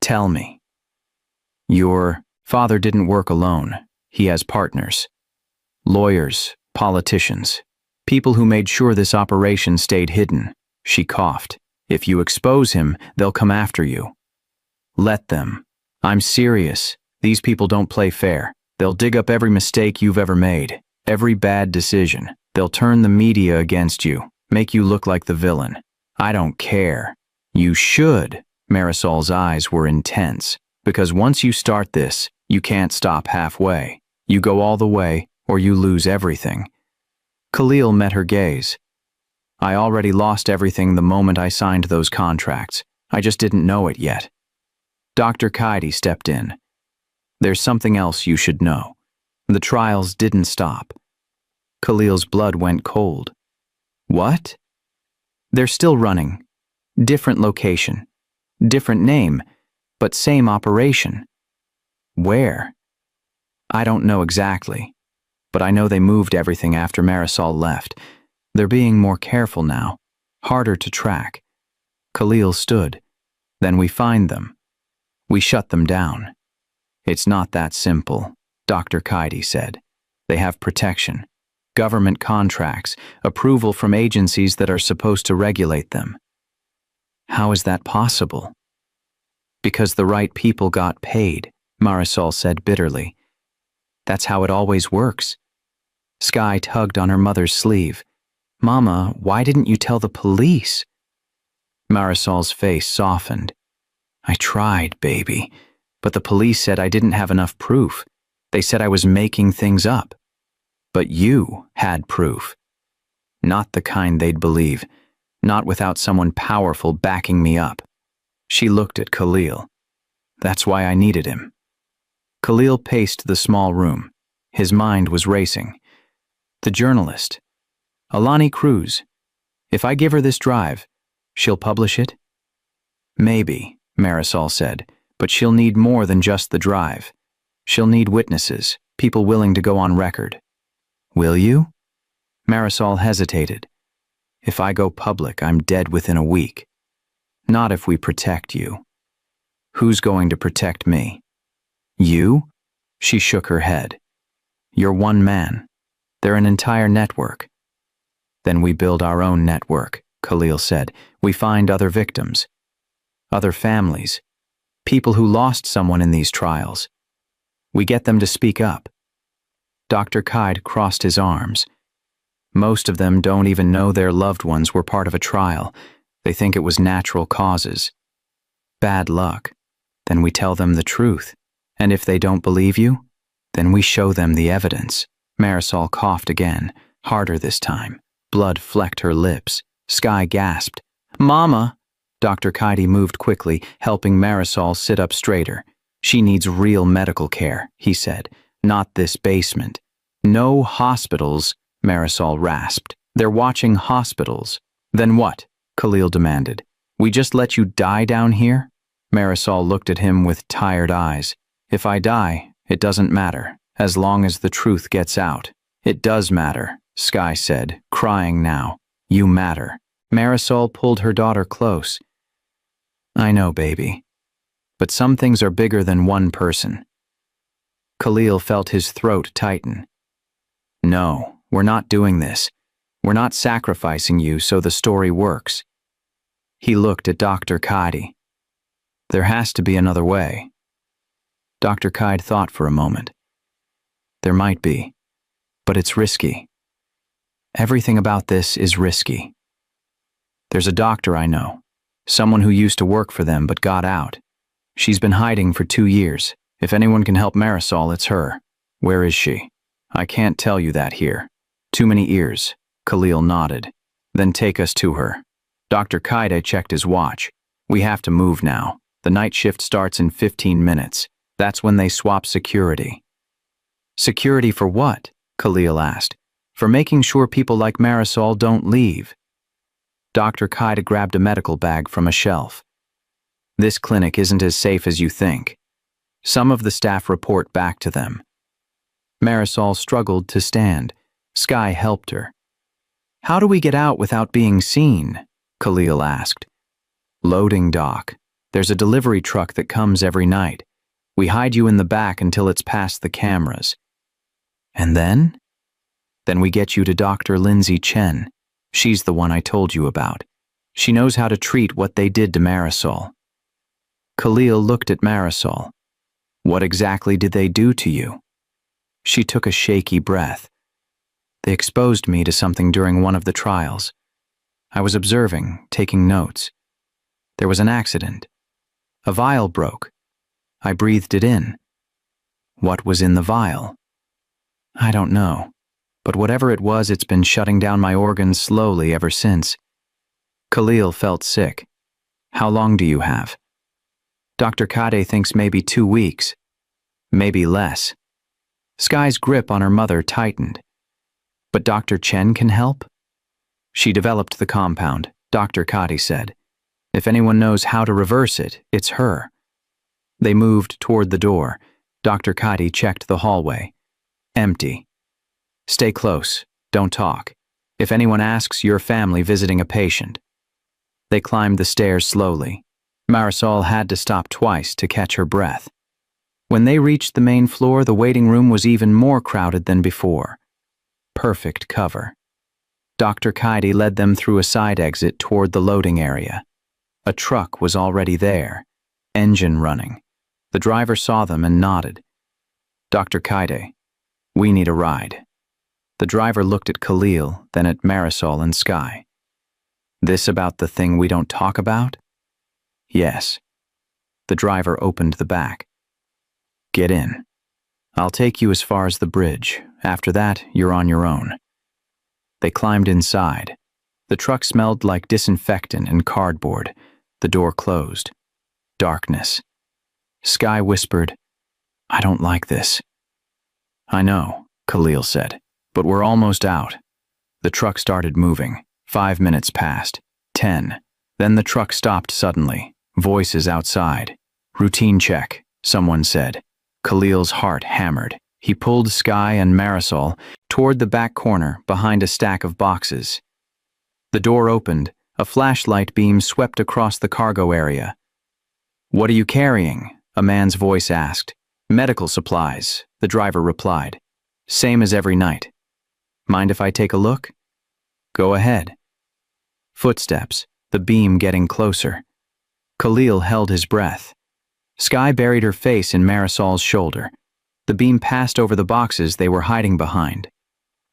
Tell me. Your father didn't work alone. He has partners. Lawyers, politicians, people who made sure this operation stayed hidden. She coughed. If you expose him, they'll come after you. Let them. I'm serious. These people don't play fair. They'll dig up every mistake you've ever made, every bad decision. They'll turn the media against you, make you look like the villain. I don't care. You should. Marisol's eyes were intense, because once you start this, you can't stop halfway. You go all the way, or you lose everything. Khalil met her gaze. I already lost everything the moment I signed those contracts. I just didn't know it yet. Dr. Kaidi stepped in. There's something else you should know. The trials didn't stop. Khalil's blood went cold. What? They're still running. Different location. Different name, but same operation. Where? I don't know exactly, but I know they moved everything after Marisol left. They're being more careful now, harder to track. Khalil stood. Then we find them. We shut them down. It's not that simple, Dr. Kaidi said. They have protection, government contracts, approval from agencies that are supposed to regulate them. How is that possible? Because the right people got paid, Marisol said bitterly. That's how it always works. Sky tugged on her mother's sleeve. Mama, why didn't you tell the police? Marisol's face softened. I tried, baby, but the police said I didn't have enough proof. They said I was making things up. But you had proof. Not the kind they'd believe, not without someone powerful backing me up. She looked at Khalil. That's why I needed him. Khalil paced the small room. His mind was racing. The journalist. Alani Cruz. If I give her this drive, she'll publish it? Maybe, Marisol said, but she'll need more than just the drive. She'll need witnesses, people willing to go on record. Will you? Marisol hesitated. If I go public, I'm dead within a week. Not if we protect you. Who's going to protect me? You? She shook her head. You're one man. They're an entire network. Then we build our own network, Khalil said. We find other victims, other families, people who lost someone in these trials. We get them to speak up. Dr. Kaid crossed his arms. Most of them don't even know their loved ones were part of a trial. They think it was natural causes. Bad luck. Then we tell them the truth. And if they don't believe you, then we show them the evidence. Marisol coughed again, harder this time. Blood flecked her lips. Sky gasped. Mama! Dr. Kaidi moved quickly, helping Marisol sit up straighter. She needs real medical care, he said. Not this basement. No hospitals, Marisol rasped. They're watching hospitals. Then what? Khalil demanded. We just let you die down here? Marisol looked at him with tired eyes. If I die, it doesn't matter, as long as the truth gets out. It does matter, Sky said, crying now. You matter. Marisol pulled her daughter close. I know, baby. But some things are bigger than one person. Khalil felt his throat tighten. No, we're not doing this. We're not sacrificing you so the story works. He looked at Dr. Kaidi. There has to be another way. Dr. Kaid thought for a moment. There might be, but it's risky. Everything about this is risky. There's a doctor I know, someone who used to work for them but got out. She's been hiding for 2 years. If anyone can help Marisol, it's her. Where is she? I can't tell you that here. Too many ears. Khalil nodded. Then take us to her. Dr. Kaide checked his watch. We have to move now. The night shift starts in 15 minutes. That's when they swap security. Security for what? Khalil asked. For making sure people like Marisol don't leave. Dr. Kaida grabbed a medical bag from a shelf. This clinic isn't as safe as you think. Some of the staff report back to them. Marisol struggled to stand. Sky helped her. How do we get out without being seen? Khalil asked. Loading dock. There's a delivery truck that comes every night. We hide you in the back until it's past the cameras. And then? Then we get you to Dr. Lindsay Chen. She's the one I told you about. She knows how to treat what they did to Marisol. Khalil looked at Marisol. What exactly did they do to you? She took a shaky breath. They exposed me to something during one of the trials. I was observing, taking notes. There was an accident. A vial broke. I breathed it in. What was in the vial? I don't know, but whatever it was, it's been shutting down my organs slowly ever since. Khalil felt sick. How long do you have? Dr. Kade thinks maybe 2 weeks. Maybe less. Sky's grip on her mother tightened. But Dr. Chen can help? She developed the compound, Dr. Kade said. If anyone knows how to reverse it, it's her. They moved toward the door. Dr. Kade checked the hallway. Empty. Stay close. Don't talk. If anyone asks, your family visiting a patient. They climbed the stairs slowly. Marisol had to stop twice to catch her breath. When they reached the main floor, the waiting room was even more crowded than before. Perfect cover. Dr. Kaide led them through a side exit toward the loading area. A truck was already there, engine running. The driver saw them and nodded. Dr. Kaide, we need a ride. The driver looked at Khalil, then at Marisol and Sky. This about the thing we don't talk about? Yes. The driver opened the back. Get in. I'll take you as far as the bridge. After that, you're on your own. They climbed inside. The truck smelled like disinfectant and cardboard. The door closed. Darkness. Sky whispered, I don't like this. I know, Khalil said, but we're almost out. The truck started moving. 5 minutes passed. 10. Then the truck stopped suddenly. Voices outside. Routine check, someone said. Khalil's heart hammered. He pulled Sky and Marisol toward the back corner behind a stack of boxes. The door opened. A flashlight beam swept across the cargo area. What are you carrying? A man's voice asked. Medical supplies, the driver replied. Same as every night. Mind if I take a look? Go ahead. Footsteps, the beam getting closer. Khalil held his breath. Sky buried her face in Marisol's shoulder. The beam passed over the boxes they were hiding behind.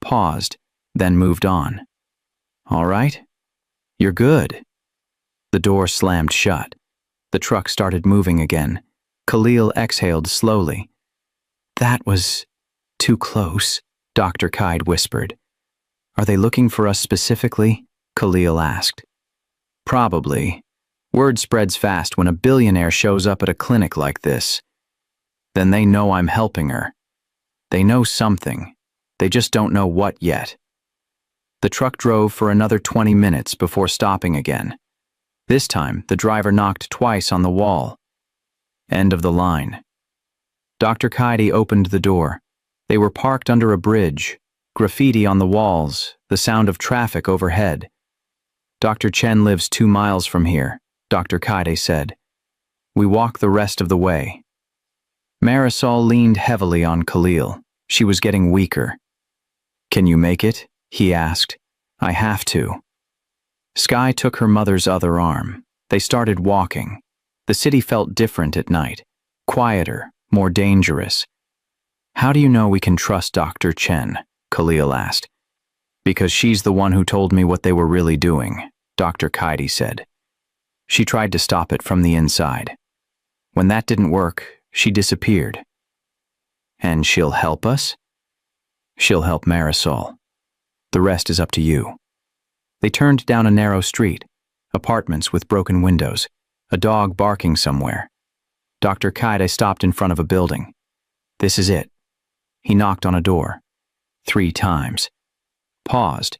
Paused, then moved on. All right? You're good. The door slammed shut. The truck started moving again. Khalil exhaled slowly. That was too close, Dr. Kaide whispered. Are they looking for us specifically? Khalil asked. Probably. Word spreads fast when a billionaire shows up at a clinic like this. Then they know I'm helping her. They know something. They just don't know what yet. The truck drove for another 20 minutes before stopping again. This time, the driver knocked twice on the wall. End of the line. Dr. Kaide opened the door. They were parked under a bridge. Graffiti on the walls, the sound of traffic overhead. Dr. Chen lives 2 miles from here, Dr. Kaide said. We walk the rest of the way. Marisol leaned heavily on Khalil. She was getting weaker. Can you make it? He asked. I have to. Sky took her mother's other arm. They started walking. The city felt different at night. Quieter, more dangerous. How do you know we can trust Dr. Chen? Khalil asked. Because she's the one who told me what they were really doing, Dr. Kaide said. She tried to stop it from the inside. When that didn't work, she disappeared. And she'll help us? She'll help Marisol. The rest is up to you. They turned down a narrow street, apartments with broken windows, a dog barking somewhere. Dr. Kaide stopped in front of a building. This is it. He knocked on a door. 3 times. Paused.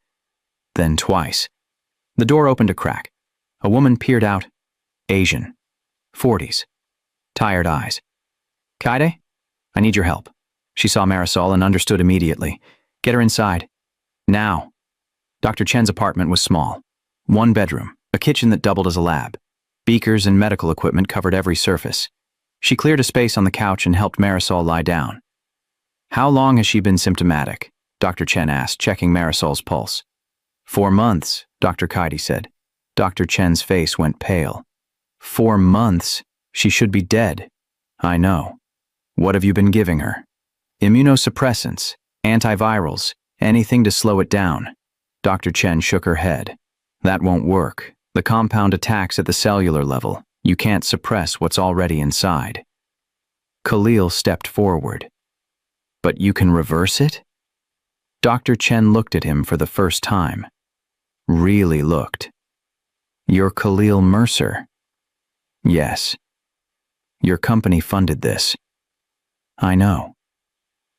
Then twice. The door opened a crack. A woman peered out. Asian. 40s. Tired eyes. Kaide? I need your help. She saw Marisol and understood immediately. Get her inside. Now. Dr. Chen's apartment was small. One bedroom, a kitchen that doubled as a lab. Beakers and medical equipment covered every surface. She cleared a space on the couch and helped Marisol lie down. How long has she been symptomatic? Dr. Chen asked, checking Marisol's pulse. 4 months, Dr. Kaide said. Dr. Chen's face went pale. 4 months? She should be dead. I know. What have you been giving her? Immunosuppressants, antivirals, anything to slow it down. Dr. Chen shook her head. That won't work. The compound attacks at the cellular level. You can't suppress what's already inside. Khalil stepped forward. But you can reverse it? Dr. Chen looked at him for the first time. Really looked. You're Khalil Mercer. Yes. Your company funded this. I know.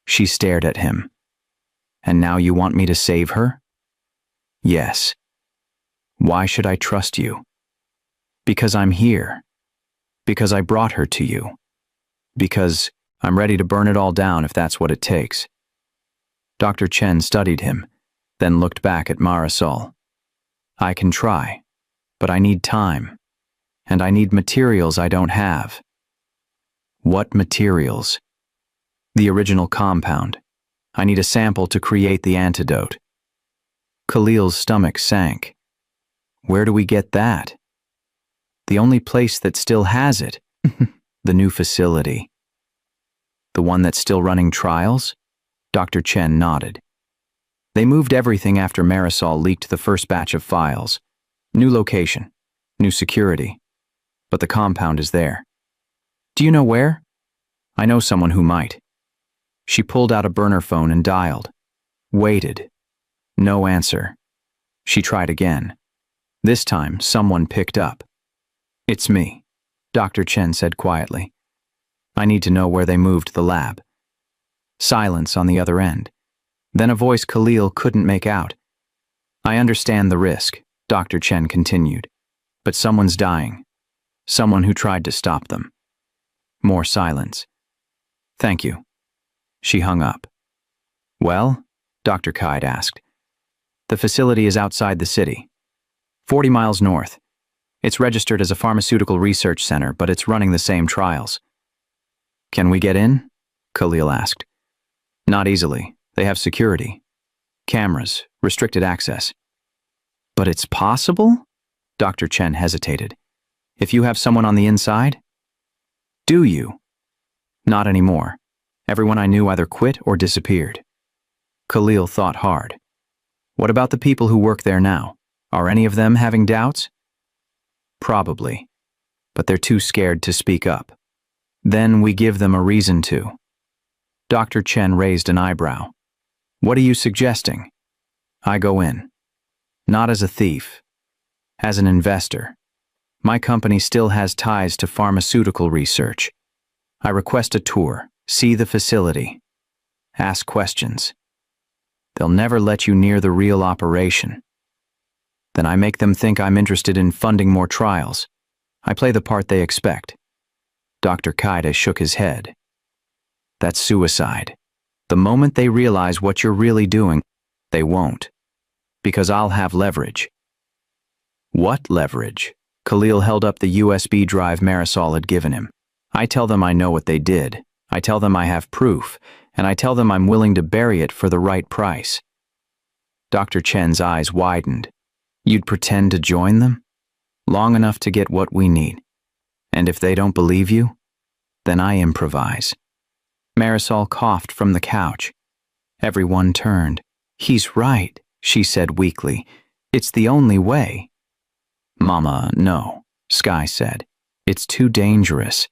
She stared at him. And now you want me to save her? Yes. Why should I trust you? Because I'm here. Because I brought her to you. Because I'm ready to burn it all down if that's what it takes. Dr. Chen studied him, then looked back at Marisol. I can try, but I need time. And I need materials I don't have. What materials? The original compound. I need a sample to create the antidote. Khalil's stomach sank. Where do we get that? The only place that still has it. The new facility. The one that's still running trials? Dr. Chen nodded. They moved everything after Marisol leaked the first batch of files. New location, new security. But the compound is there. Do you know where? I know someone who might. She pulled out a burner phone and dialed. Waited. No answer. She tried again. This time, someone picked up. It's me, Dr. Chen said quietly. I need to know where they moved the lab. Silence on the other end. Then a voice Khalil couldn't make out. I understand the risk, Dr. Chen continued. But someone's dying. Someone who tried to stop them. More silence. Thank you. She hung up. Well? Dr. Kaide asked. The facility is outside the city. 40 miles north. It's registered as a pharmaceutical research center, but it's running the same trials. Can we get in? Khalil asked. Not easily. They have security. Cameras, restricted access. But it's possible? Dr. Chen hesitated. If you have someone on the inside? Do you? Not anymore. Everyone I knew either quit or disappeared. Khalil thought hard. What about the people who work there now? Are any of them having doubts? Probably. But they're too scared to speak up. Then we give them a reason to. Dr. Chen raised an eyebrow. What are you suggesting? I go in. Not as a thief. As an investor. My company still has ties to pharmaceutical research. I request a tour, see the facility. Ask questions. They'll never let you near the real operation. Then I make them think I'm interested in funding more trials. I play the part they expect. Dr. Kaide shook his head. That's suicide. The moment they realize what you're really doing, they won't. Because I'll have leverage. What leverage? Khalil held up the USB drive Marisol had given him. I tell them I know what they did. I tell them I have proof, and I tell them I'm willing to bury it for the right price. Dr. Chen's eyes widened. You'd pretend to join them? Long enough to get what we need. And if they don't believe you, then I improvise. Marisol coughed from the couch. Everyone turned. He's right, she said weakly. It's the only way. Mama, no, Sky said. It's too dangerous.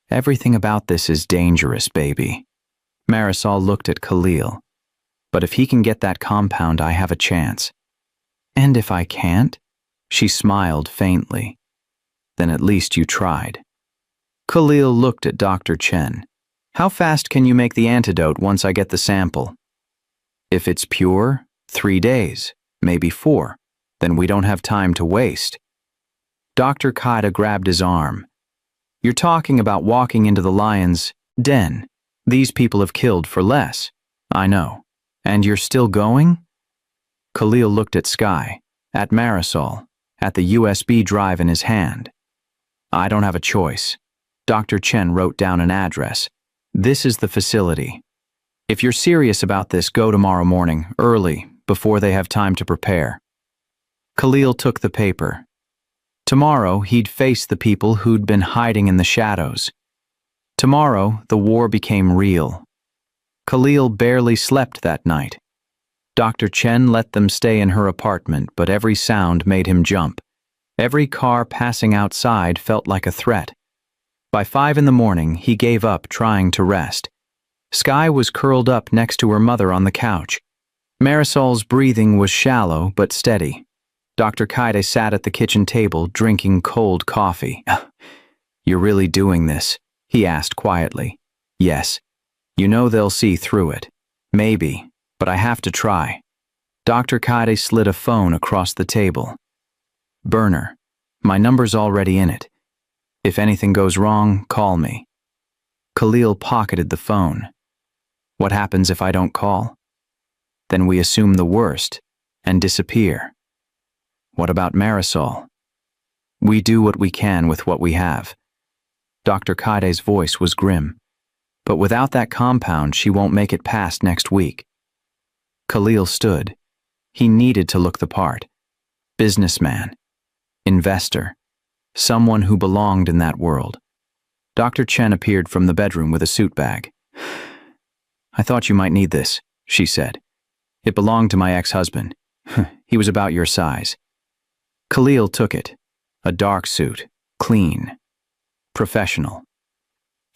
Everything about this is dangerous, baby. Marisol looked at Khalil. But if he can get that compound, I have a chance. And if I can't? She smiled faintly. Then at least you tried. Khalil looked at Dr. Chen. How fast can you make the antidote once I get the sample? If it's pure, 3 days, maybe 4. Then we don't have time to waste. Dr. Kaida grabbed his arm. You're talking about walking into the lion's den. These people have killed for less. I know. And you're still going? Khalil looked at Sky, at Marisol, at the USB drive in his hand. I don't have a choice. Dr. Chen wrote down an address. This is the facility. If you're serious about this, go tomorrow morning, early, before they have time to prepare. Khalil took the paper. Tomorrow, he'd face the people who'd been hiding in the shadows. Tomorrow, the war became real. Khalil barely slept that night. Dr. Chen let them stay in her apartment, but every sound made him jump. Every car passing outside felt like a threat. By 5 in the morning, he gave up trying to rest. Sky was curled up next to her mother on the couch. Marisol's breathing was shallow but steady. Dr. Kaide sat at the kitchen table drinking cold coffee. You're really doing this? He asked quietly. Yes. You know they'll see through it. Maybe, but I have to try. Dr. Kaide slid a phone across the table. Burner, my number's already in it. If anything goes wrong, call me. Khalil pocketed the phone. What happens if I don't call? Then we assume the worst and disappear. What about Marisol? We do what we can with what we have. Dr. Kaide's voice was grim. But without that compound, she won't make it past next week. Khalil stood. He needed to look the part. Businessman. Investor. Someone who belonged in that world. Dr. Chen appeared from the bedroom with a suit bag. I thought you might need this, she said. It belonged to my ex-husband. He was about your size. Khalil took it. A dark suit. Clean. Professional.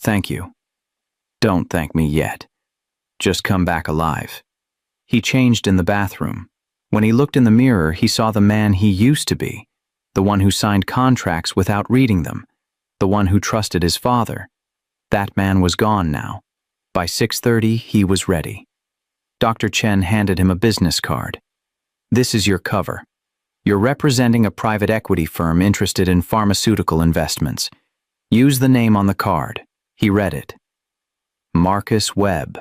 Thank you. Don't thank me yet. Just come back alive. He changed in the bathroom. When he looked in the mirror, he saw the man he used to be. The one who signed contracts without reading them. The one who trusted his father. That man was gone now. By 6:30, he was ready. Dr. Chen handed him a business card. This is your cover. You're representing a private equity firm interested in pharmaceutical investments. Use the name on the card. He read it. Marcus Webb.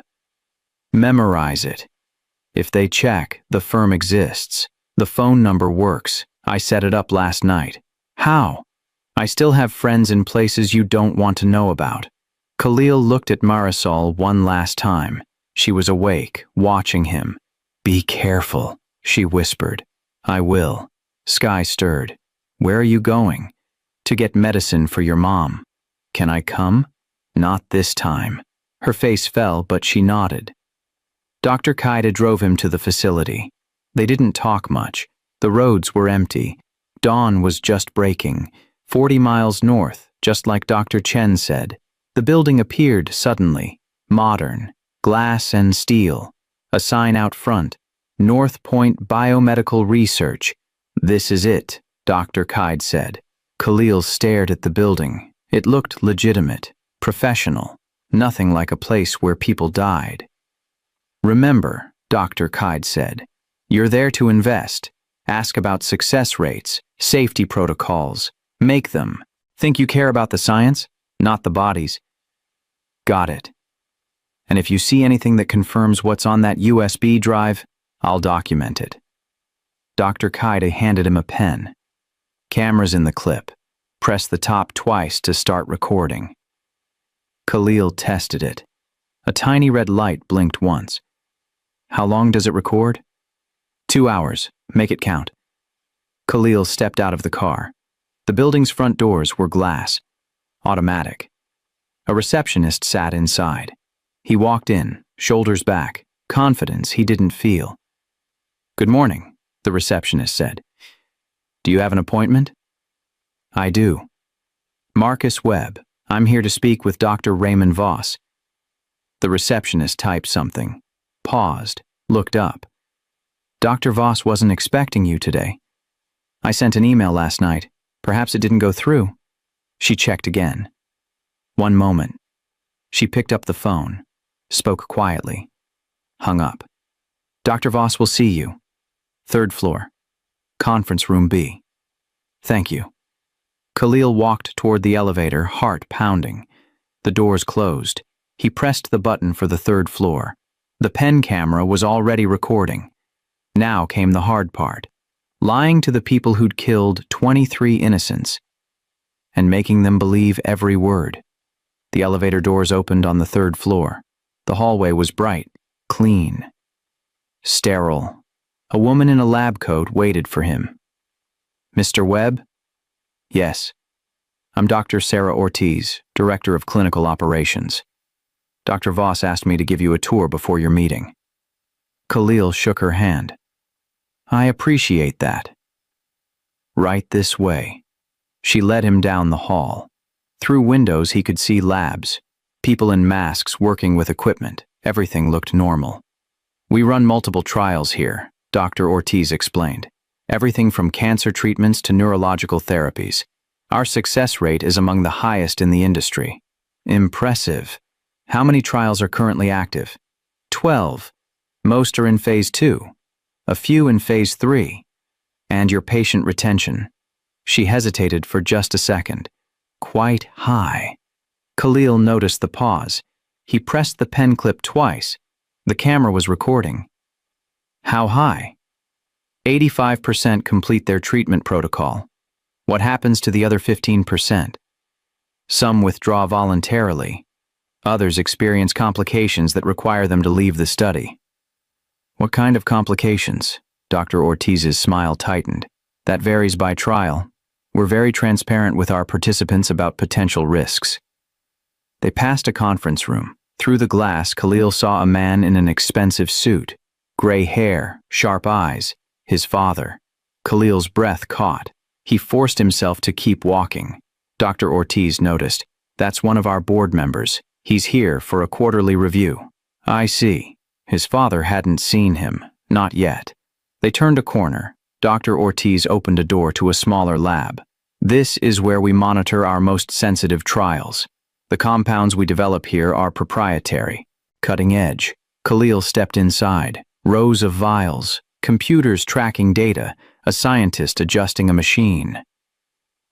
Memorize it. If they check, the firm exists. The phone number works. I set it up last night. How? I still have friends in places you don't want to know about. Khalil looked at Marisol one last time. She was awake, watching him. Be careful, she whispered. I will. Sky stirred. Where are you going? To get medicine for your mom. Can I come? Not this time. Her face fell, but she nodded. Dr. Kaida drove him to the facility. They didn't talk much. The roads were empty. Dawn was just breaking. 40 miles north, just like Dr. Chen said. The building appeared suddenly. Modern. Glass and steel. A sign out front. North Point Biomedical Research. This is it, Dr. Kaide said. Khalil stared at the building. It looked legitimate. Professional. Nothing like a place where people died. Remember, Dr. Kaide said, you're there to invest. Ask about success rates, safety protocols. Make them. Think you care about the science, not the bodies. Got it. And if you see anything that confirms what's on that USB drive, I'll document it. Dr. Kaide handed him a pen. Camera's in the clip. Press the top twice to start recording. Khalil tested it. A tiny red light blinked once. How long does it record? 2 hours. Make it count. Khalil stepped out of the car. The building's front doors were glass. Automatic. A receptionist sat inside. He walked in, shoulders back, confidence he didn't feel. Good morning, the receptionist said. Do you have an appointment? I do. Marcus Webb. I'm here to speak with Dr. Raymond Voss. The receptionist typed something, paused, looked up. Dr. Voss wasn't expecting you today. I sent an email last night. Perhaps it didn't go through. She checked again. 1 moment. She picked up the phone, spoke quietly, hung up. Dr. Voss will see you. 3rd floor. Conference room B. Thank you. Khalil walked toward the elevator, heart pounding. The doors closed. He pressed the button for the third floor. The pen camera was already recording. Now came the hard part. Lying to the people who'd killed 23 innocents and making them believe every word. The elevator doors opened on the third floor. The hallway was bright, clean, sterile. A woman in a lab coat waited for him. Mr. Webb? Yes. I'm Dr. Sarah Ortiz, Director of Clinical Operations. Dr. Voss asked me to give you a tour before your meeting. Khalil shook her hand. I appreciate that. Right this way. She led him down the hall. Through windows he could see labs, people in masks working with equipment. Everything looked normal. We run multiple trials here, Dr. Ortiz explained. Everything from cancer treatments to neurological therapies. Our success rate is among the highest in the industry. Impressive. How many trials are currently active? 12. Most are in phase 2. A few in phase 3. And your patient retention. She hesitated for just a second. Quite high. Khalil noticed the pause. He pressed the pen clip twice. The camera was recording. How high? 85% complete their treatment protocol. What happens to the other 15%? Some withdraw voluntarily. Others experience complications that require them to leave the study. What kind of complications? Dr. Ortiz's smile tightened. That varies by trial. We're very transparent with our participants about potential risks. They passed a conference room. Through the glass, Khalil saw a man in an expensive suit. Gray hair, sharp eyes. His father. Khalil's breath caught. He forced himself to keep walking. Dr. Ortiz noticed. That's one of our board members. He's here for a quarterly review. I see. His father hadn't seen him. Not yet. They turned a corner. Dr. Ortiz opened a door to a smaller lab. This is where we monitor our most sensitive trials. The compounds we develop here are proprietary. Cutting edge. Khalil stepped inside. Rows of vials. Computers tracking data. A scientist adjusting a machine.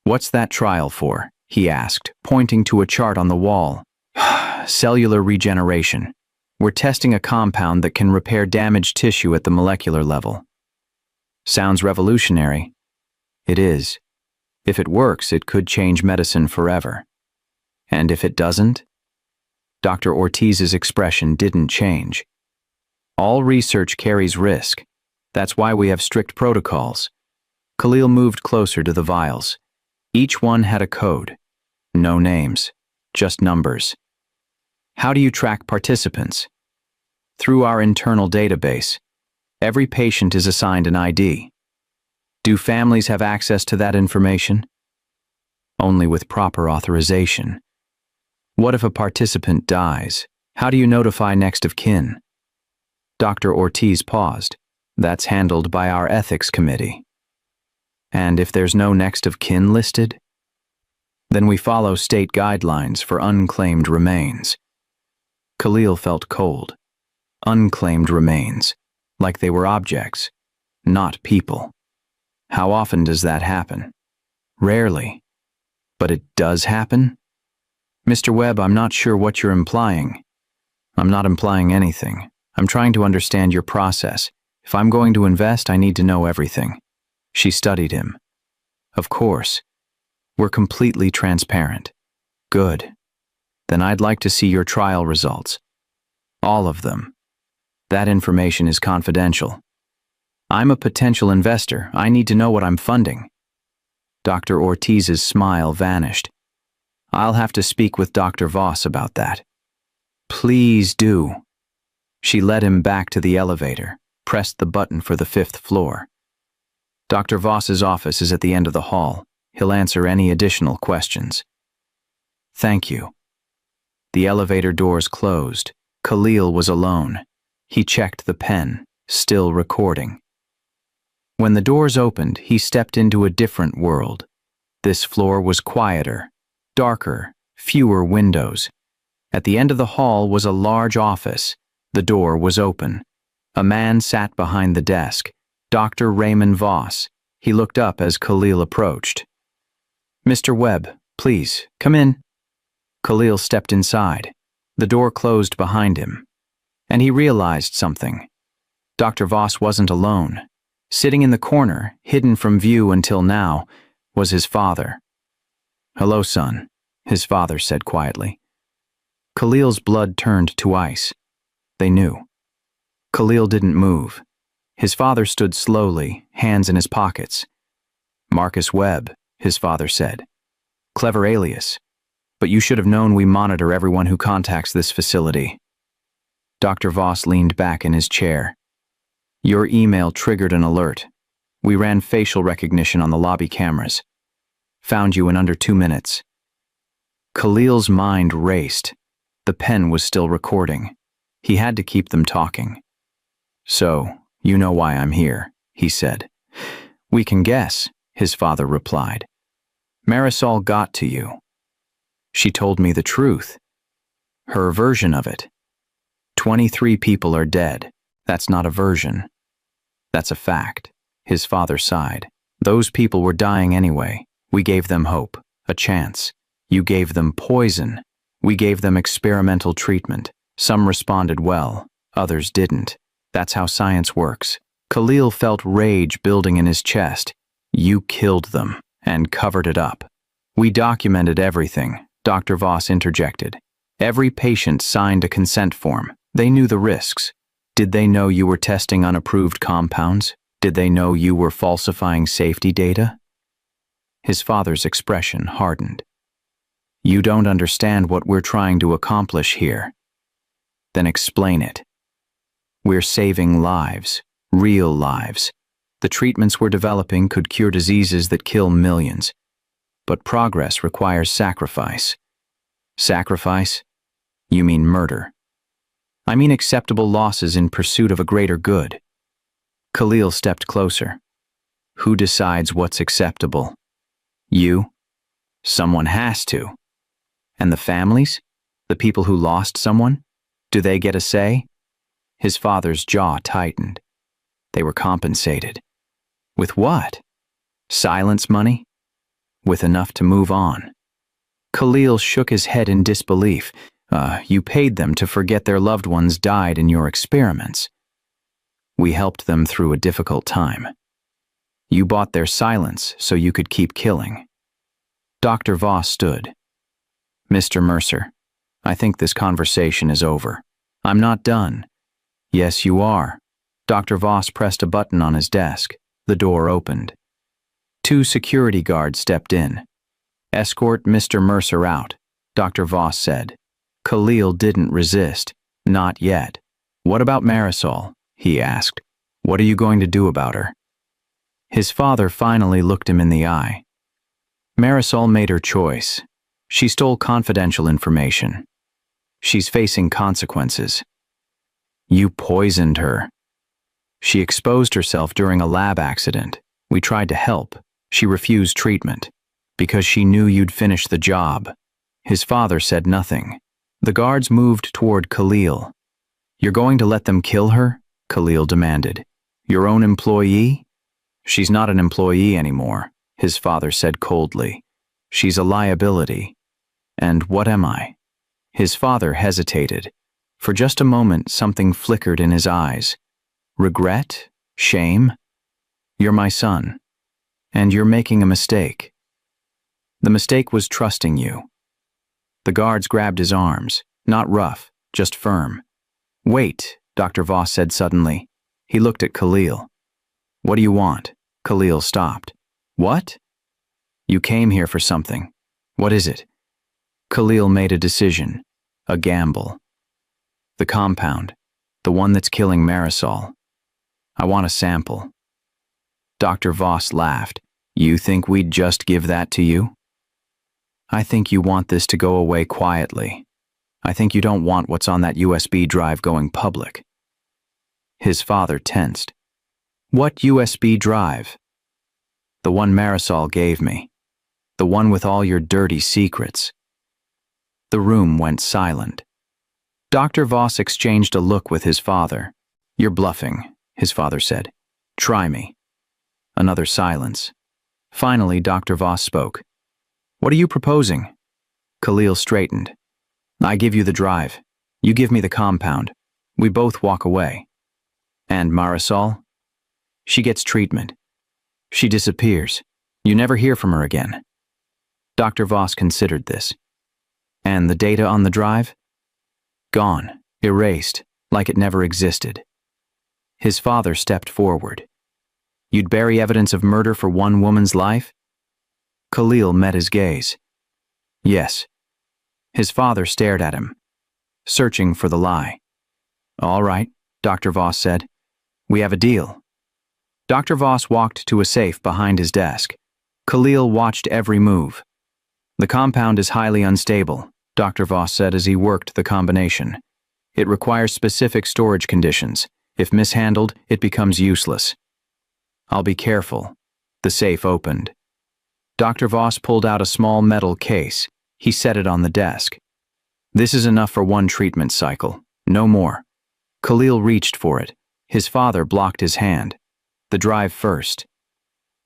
What's that trial for? He asked, pointing to a chart on the wall. Cellular regeneration. We're testing a compound that can repair damaged tissue at the molecular level. Sounds revolutionary. It is. If it works, it could change medicine forever. And if it doesn't? Dr. Ortiz's expression didn't change. All research carries risk. That's why we have strict protocols. Khalil moved closer to the vials. Each one had a code. No names, just numbers. How do you track participants? Through our internal database. Every patient is assigned an ID. Do families have access to that information? Only with proper authorization. What if a participant dies? How do you notify next of kin? Dr. Ortiz paused. That's handled by our ethics committee. And if there's no next of kin listed? Then we follow state guidelines for unclaimed remains. Khalil felt cold. Unclaimed remains, like they were objects, not people. How often does that happen? Rarely. But it does happen? Mr. Webb, I'm not sure what you're implying. I'm not implying anything. I'm trying to understand your process. If I'm going to invest, I need to know everything. She studied him. Of course. We're completely transparent. Good. Then I'd like to see your trial results. All of them. That information is confidential. I'm a potential investor. I need to know what I'm funding. Dr. Ortiz's smile vanished. I'll have to speak with Dr. Voss about that. Please do. She led him back to the elevator, pressed the button for the 5th floor. Dr. Voss's office is at the end of the hall. He'll answer any additional questions. Thank you. The elevator doors closed. Khalil was alone. He checked the pen, still recording. When the doors opened, he stepped into a different world. This floor was quieter, darker, fewer windows. At the end of the hall was a large office. The door was open. A man sat behind the desk, Dr. Raymond Voss. He looked up as Khalil approached. "Mr. Webb, please, come in." Khalil stepped inside. The door closed behind him. And he realized something. Dr. Voss wasn't alone. Sitting in the corner, hidden from view until now, was his father. "Hello, son," his father said quietly. Khalil's blood turned to ice. They knew. Khalil didn't move. His father stood slowly, hands in his pockets. "Marcus Webb," his father said. "Clever alias. But you should have known we monitor everyone who contacts this facility." Dr. Voss leaned back in his chair. "Your email triggered an alert. We ran facial recognition on the lobby cameras. Found you in under 2 minutes." Khalil's mind raced. The pen was still recording. He had to keep them talking. "So, you know why I'm here," he said. "We can guess," his father replied. "Marisol got to you. She told me the truth. Her version of it. 23 people are dead. That's not a version. That's a fact." His father sighed. "Those people were dying anyway. We gave them hope, a chance. You gave them poison. We gave them experimental treatment. Some responded well, others didn't. That's how science works." Khalil felt rage building in his chest. "You killed them and covered it up." "We documented everything," Dr. Voss interjected. "Every patient signed a consent form. They knew the risks. Did they know you were testing unapproved compounds? Did they know you were falsifying safety data?" His father's expression hardened. "You don't understand what we're trying to accomplish here." "Then explain it." "We're saving lives, real lives. The treatments we're developing could cure diseases that kill millions. But progress requires sacrifice." "Sacrifice? You mean murder?" "I mean acceptable losses in pursuit of a greater good." Khalil stepped closer. "Who decides what's acceptable? You? Someone has to. And the families? The people who lost someone? Do they get a say?" His father's jaw tightened. "They were compensated." "With what? Silence money?" "With enough to move on." Khalil shook his head in disbelief. You paid them to forget their loved ones died in your experiments." "We helped them through a difficult time. You bought their silence so you could keep killing." Dr. Voss stood. "Mr. Mercer, I think this conversation is over. I'm not done." "Yes, you are." Dr. Voss pressed a button on his desk. The door opened. 2 security guards stepped in. "Escort Mr. Mercer out," Dr. Voss said. Khalil didn't resist. "Not yet." "What about Marisol?" he asked. "What are you going to do about her?" His father finally looked him in the eye. "Marisol made her choice. She stole confidential information. She's facing consequences." "You poisoned her." "She exposed herself during a lab accident. We tried to help. She refused treatment. Because she knew you'd finish the job." His father said nothing. The guards moved toward Khalil. "You're going to let them kill her?" Khalil demanded. "Your own employee?" "She's not an employee anymore," his father said coldly. "She's a liability. And what am I?" His father hesitated. For just a moment, something flickered in his eyes. "Regret? Shame? You're my son. And you're making a mistake. The mistake was trusting you." The guards grabbed his arms, not rough, just firm. "Wait," Dr. Voss said suddenly. He looked at Khalil. "What do you want?" Khalil stopped. "What?" "You came here for something. What is it?" Khalil made a decision, a gamble. "The compound, the one that's killing Marisol. I want a sample." Dr. Voss laughed. "You think we'd just give that to you?" "I think you want this to go away quietly. I think you don't want what's on that USB drive going public." His father tensed. "What USB drive?" "The one Marisol gave me. The one with all your dirty secrets." The room went silent. Dr. Voss exchanged a look with his father. "You're bluffing," his father said. "Try me." Another silence. Finally, Dr. Voss spoke. "What are you proposing?" Khalil straightened. "I give you the drive. You give me the compound. We both walk away." "And Marisol?" "She gets treatment. She disappears. You never hear from her again." Dr. Voss considered this. "And the data on the drive?" "Gone. Erased. Like it never existed." His father stepped forward. "You'd bury evidence of murder for one woman's life?" Khalil met his gaze. "Yes." His father stared at him, searching for the lie. "All right," Dr. Voss said. "We have a deal." Dr. Voss walked to a safe behind his desk. Khalil watched every move. "The compound is highly unstable," Dr. Voss said as he worked the combination. "It requires specific storage conditions. If mishandled, it becomes useless." "I'll be careful." The safe opened. Dr. Voss pulled out a small metal case. He set it on the desk. "This is enough for one treatment cycle. No more." Khalil reached for it. His father blocked his hand. "The drive first."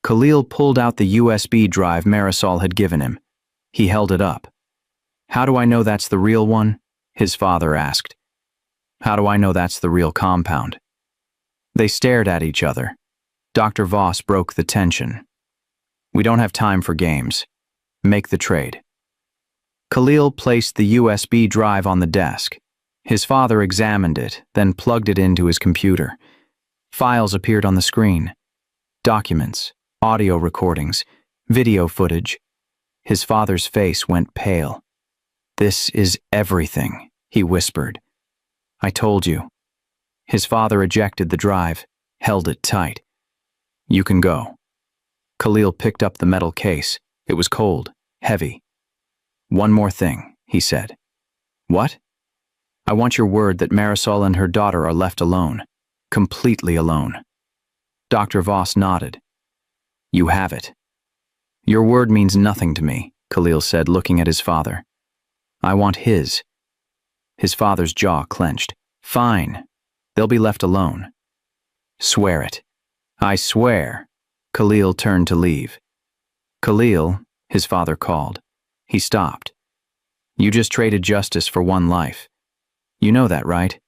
Khalil pulled out the USB drive Marisol had given him. He held it up. "How do I know that's the real one?" his father asked. "How do I know that's the real compound?" They stared at each other. Dr. Voss broke the tension. "We don't have time for games. Make the trade." Khalil placed the USB drive on the desk. His father examined it, then plugged it into his computer. Files appeared on the screen. Documents, audio recordings, video footage. His father's face went pale. "This is everything," he whispered. "I told you." His father ejected the drive, held it tight. "You can go." Khalil picked up the metal case. It was cold, heavy. "One more thing," he said. "What?" "I want your word that Marisol and her daughter are left alone. Completely alone." Dr. Voss nodded. "You have it." "Your word means nothing to me," Khalil said, looking at his father. "I want his." His father's jaw clenched. "Fine. They'll be left alone." "Swear it." "I swear." Khalil turned to leave. "Khalil," his father called. He stopped. "You just traded justice for one life. You know that, right?"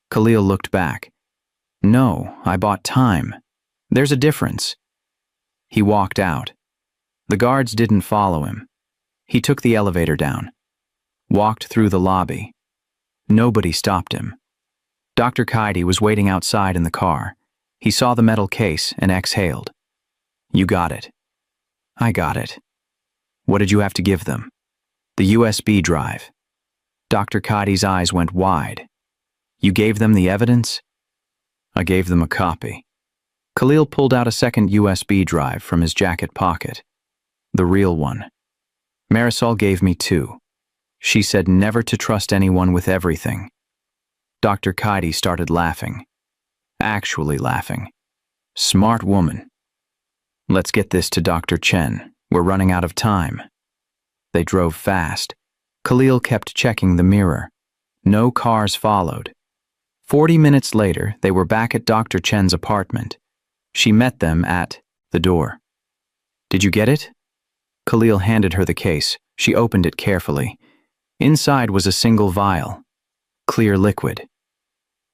Khalil looked back. "No, I bought time. There's a difference." He walked out. The guards didn't follow him. He took the elevator down, walked through the lobby. Nobody stopped him. Dr. Kaidi was waiting outside in the car. He saw the metal case and exhaled. "You got it." "I got it." "What did you have to give them?" "The USB drive." Dr. Kadi's eyes went wide. "You gave them the evidence?" "I gave them a copy." Khalil pulled out a second USB drive from his jacket pocket. "The real one. Marisol gave me two. She said never to trust anyone with everything." Dr. Kaidi started laughing. Actually laughing. "Smart woman." "Let's get this to Dr. Chen. We're running out of time." They drove fast. Khalil kept checking the mirror. No cars followed. 40 minutes later, they were back at Dr. Chen's apartment. She met them at the door. "Did you get it?" Khalil handed her the case. She opened it carefully. Inside was a single vial. Clear liquid.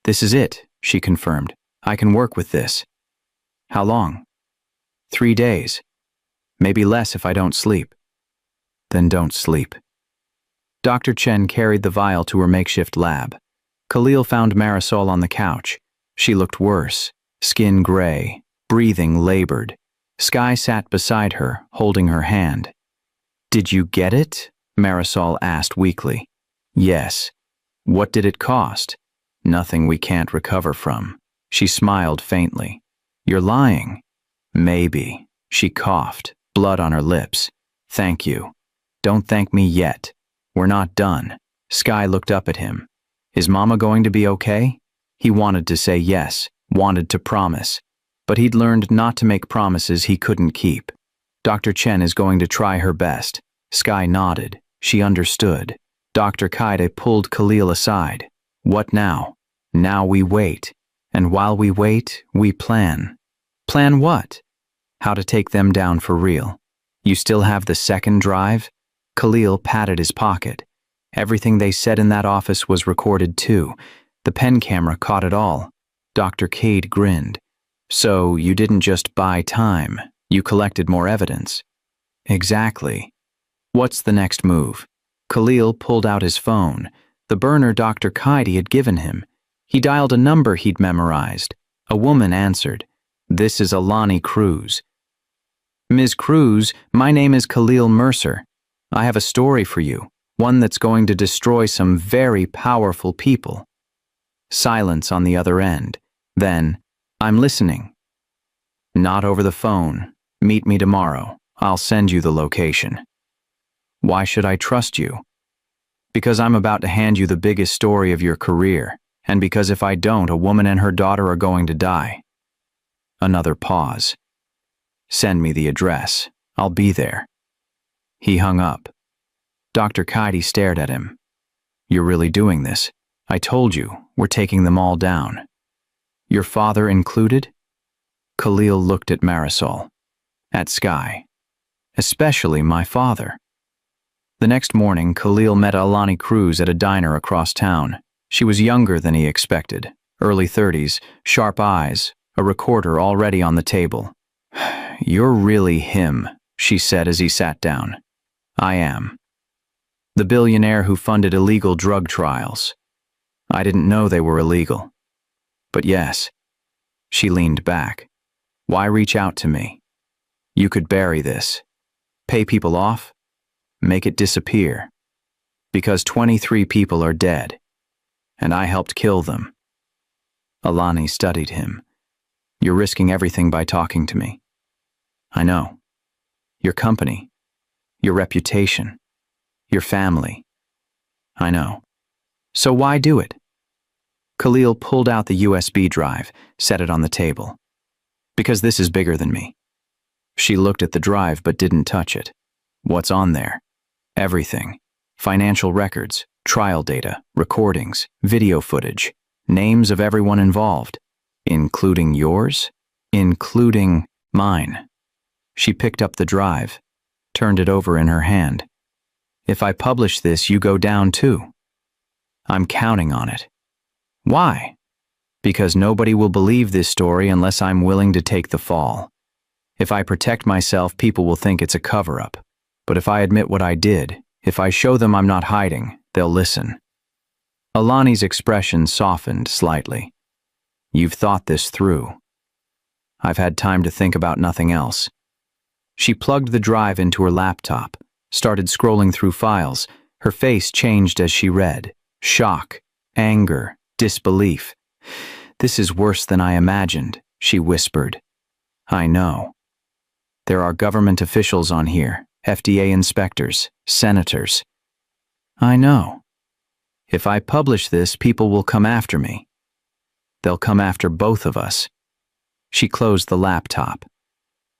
"This is it," she confirmed. "I can work with this." "How long?" 3 days. Maybe less if I don't sleep." "Then don't sleep." Dr. Chen carried the vial to her makeshift lab. Khalil found Marisol on the couch. She looked worse, skin gray, breathing labored. Sky sat beside her, holding her hand. "Did you get it?" Marisol asked weakly. "Yes." "What did it cost?" "Nothing we can't recover from." She smiled faintly. "You're lying." "Maybe." She coughed, blood on her lips. "Thank you." "Don't thank me yet. We're not done." Sky looked up at him. "Is Mama going to be okay?" He wanted to say yes, wanted to promise, but he'd learned not to make promises he couldn't keep. "Dr. Chen is going to try her best." Sky nodded. She understood. Dr. Kaide pulled Khalil aside. "What now?" "Now we wait. And while we wait, we plan." "Plan what?" How to take them down for real. You still have the second drive? Khalil patted his pocket. Everything they said in that office was recorded too. The pen camera caught it all. Dr. Cade grinned. So you didn't just buy time, you collected more evidence. Exactly. What's the next move? Khalil pulled out his phone, the burner Dr. Cade had given him. He dialed a number he'd memorized. A woman answered. This is Alani Cruz. Ms. Cruz, my name is Khalil Mercer. I have a story for you, one that's going to destroy some very powerful people. Silence on the other end. Then, I'm listening. Not over the phone. Meet me tomorrow. I'll send you the location. Why should I trust you? Because I'm about to hand you the biggest story of your career, and because if I don't, a woman and her daughter are going to die. Another pause. Send me the address. I'll be there. He hung up. Dr. Cade stared at him. You're really doing this? I told you, we're taking them all down. Your father included? Khalil looked at Marisol. At Sky. Especially my father. The next morning, Khalil met Alani Cruz at a diner across town. She was younger than he expected, early 30s, sharp eyes, a recorder already on the table. You're really him, she said as he sat down. I am. The billionaire who funded illegal drug trials. I didn't know they were illegal. But yes. She leaned back. Why reach out to me? You could bury this. Pay people off? Make it disappear. Because 23 people are dead. And I helped kill them. Alani studied him. You're risking everything by talking to me. I know. Your company. Your reputation. Your family. I know. So why do it? Khalil pulled out the USB drive, set it on the table. Because this is bigger than me. She looked at the drive but didn't touch it. What's on there? Everything. Financial records, trial data, recordings, video footage, names of everyone involved. Including yours? Including mine. She picked up the drive, turned it over in her hand. If I publish this, you go down too. I'm counting on it. Why? Because nobody will believe this story unless I'm willing to take the fall. If I protect myself, people will think it's a cover-up. But if I admit what I did, if I show them I'm not hiding, they'll listen. Alani's expression softened slightly. You've thought this through. I've had time to think about nothing else. She plugged the drive into her laptop, started scrolling through files. Her face changed as she read. Shock, anger, disbelief. This is worse than I imagined, she whispered. I know. There are government officials on here, FDA inspectors, senators. I know. If I publish this, people will come after me. They'll come after both of us. She closed the laptop.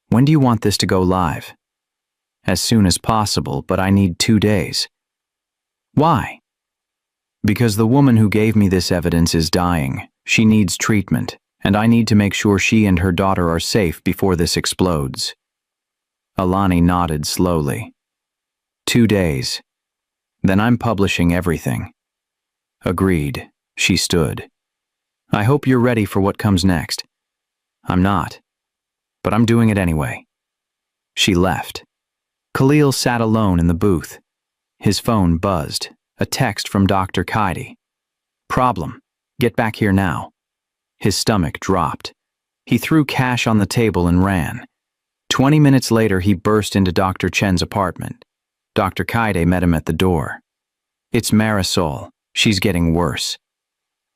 When do you want this to go live? As soon as possible, but I need 2 days. Why? Because the woman who gave me this evidence is dying. She needs treatment, and I need to make sure she and her daughter are safe before this explodes. Alani nodded slowly. 2 days. Then I'm publishing everything. Agreed. She stood. I hope you're ready for what comes next. I'm not. But I'm doing it anyway. She left. Khalil sat alone in the booth. His phone buzzed. A text from Dr. Cade. Problem. Get back here now. His stomach dropped. He threw cash on the table and ran. 20 minutes later, he burst into Dr. Chen's apartment. Dr. Cade met him at the door. It's Marisol. She's getting worse.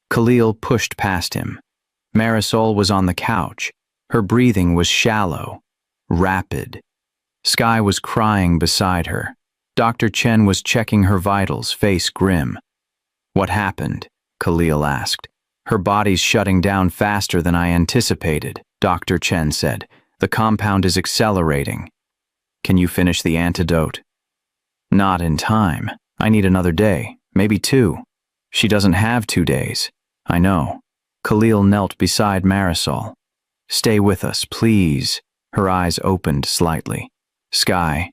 Khalil pushed past him. Marisol was on the couch. Her breathing was shallow, rapid. Sky was crying beside her. Dr. Chen was checking her vitals, face grim. What happened? Khalil asked. Her body's shutting down faster than I anticipated, Dr. Chen said. The compound is accelerating. Can you finish the antidote? Not in time. I need another day, maybe 2. She doesn't have 2 days. I know. Khalil knelt beside Marisol. Stay with us, please. Her eyes opened slightly. Sky.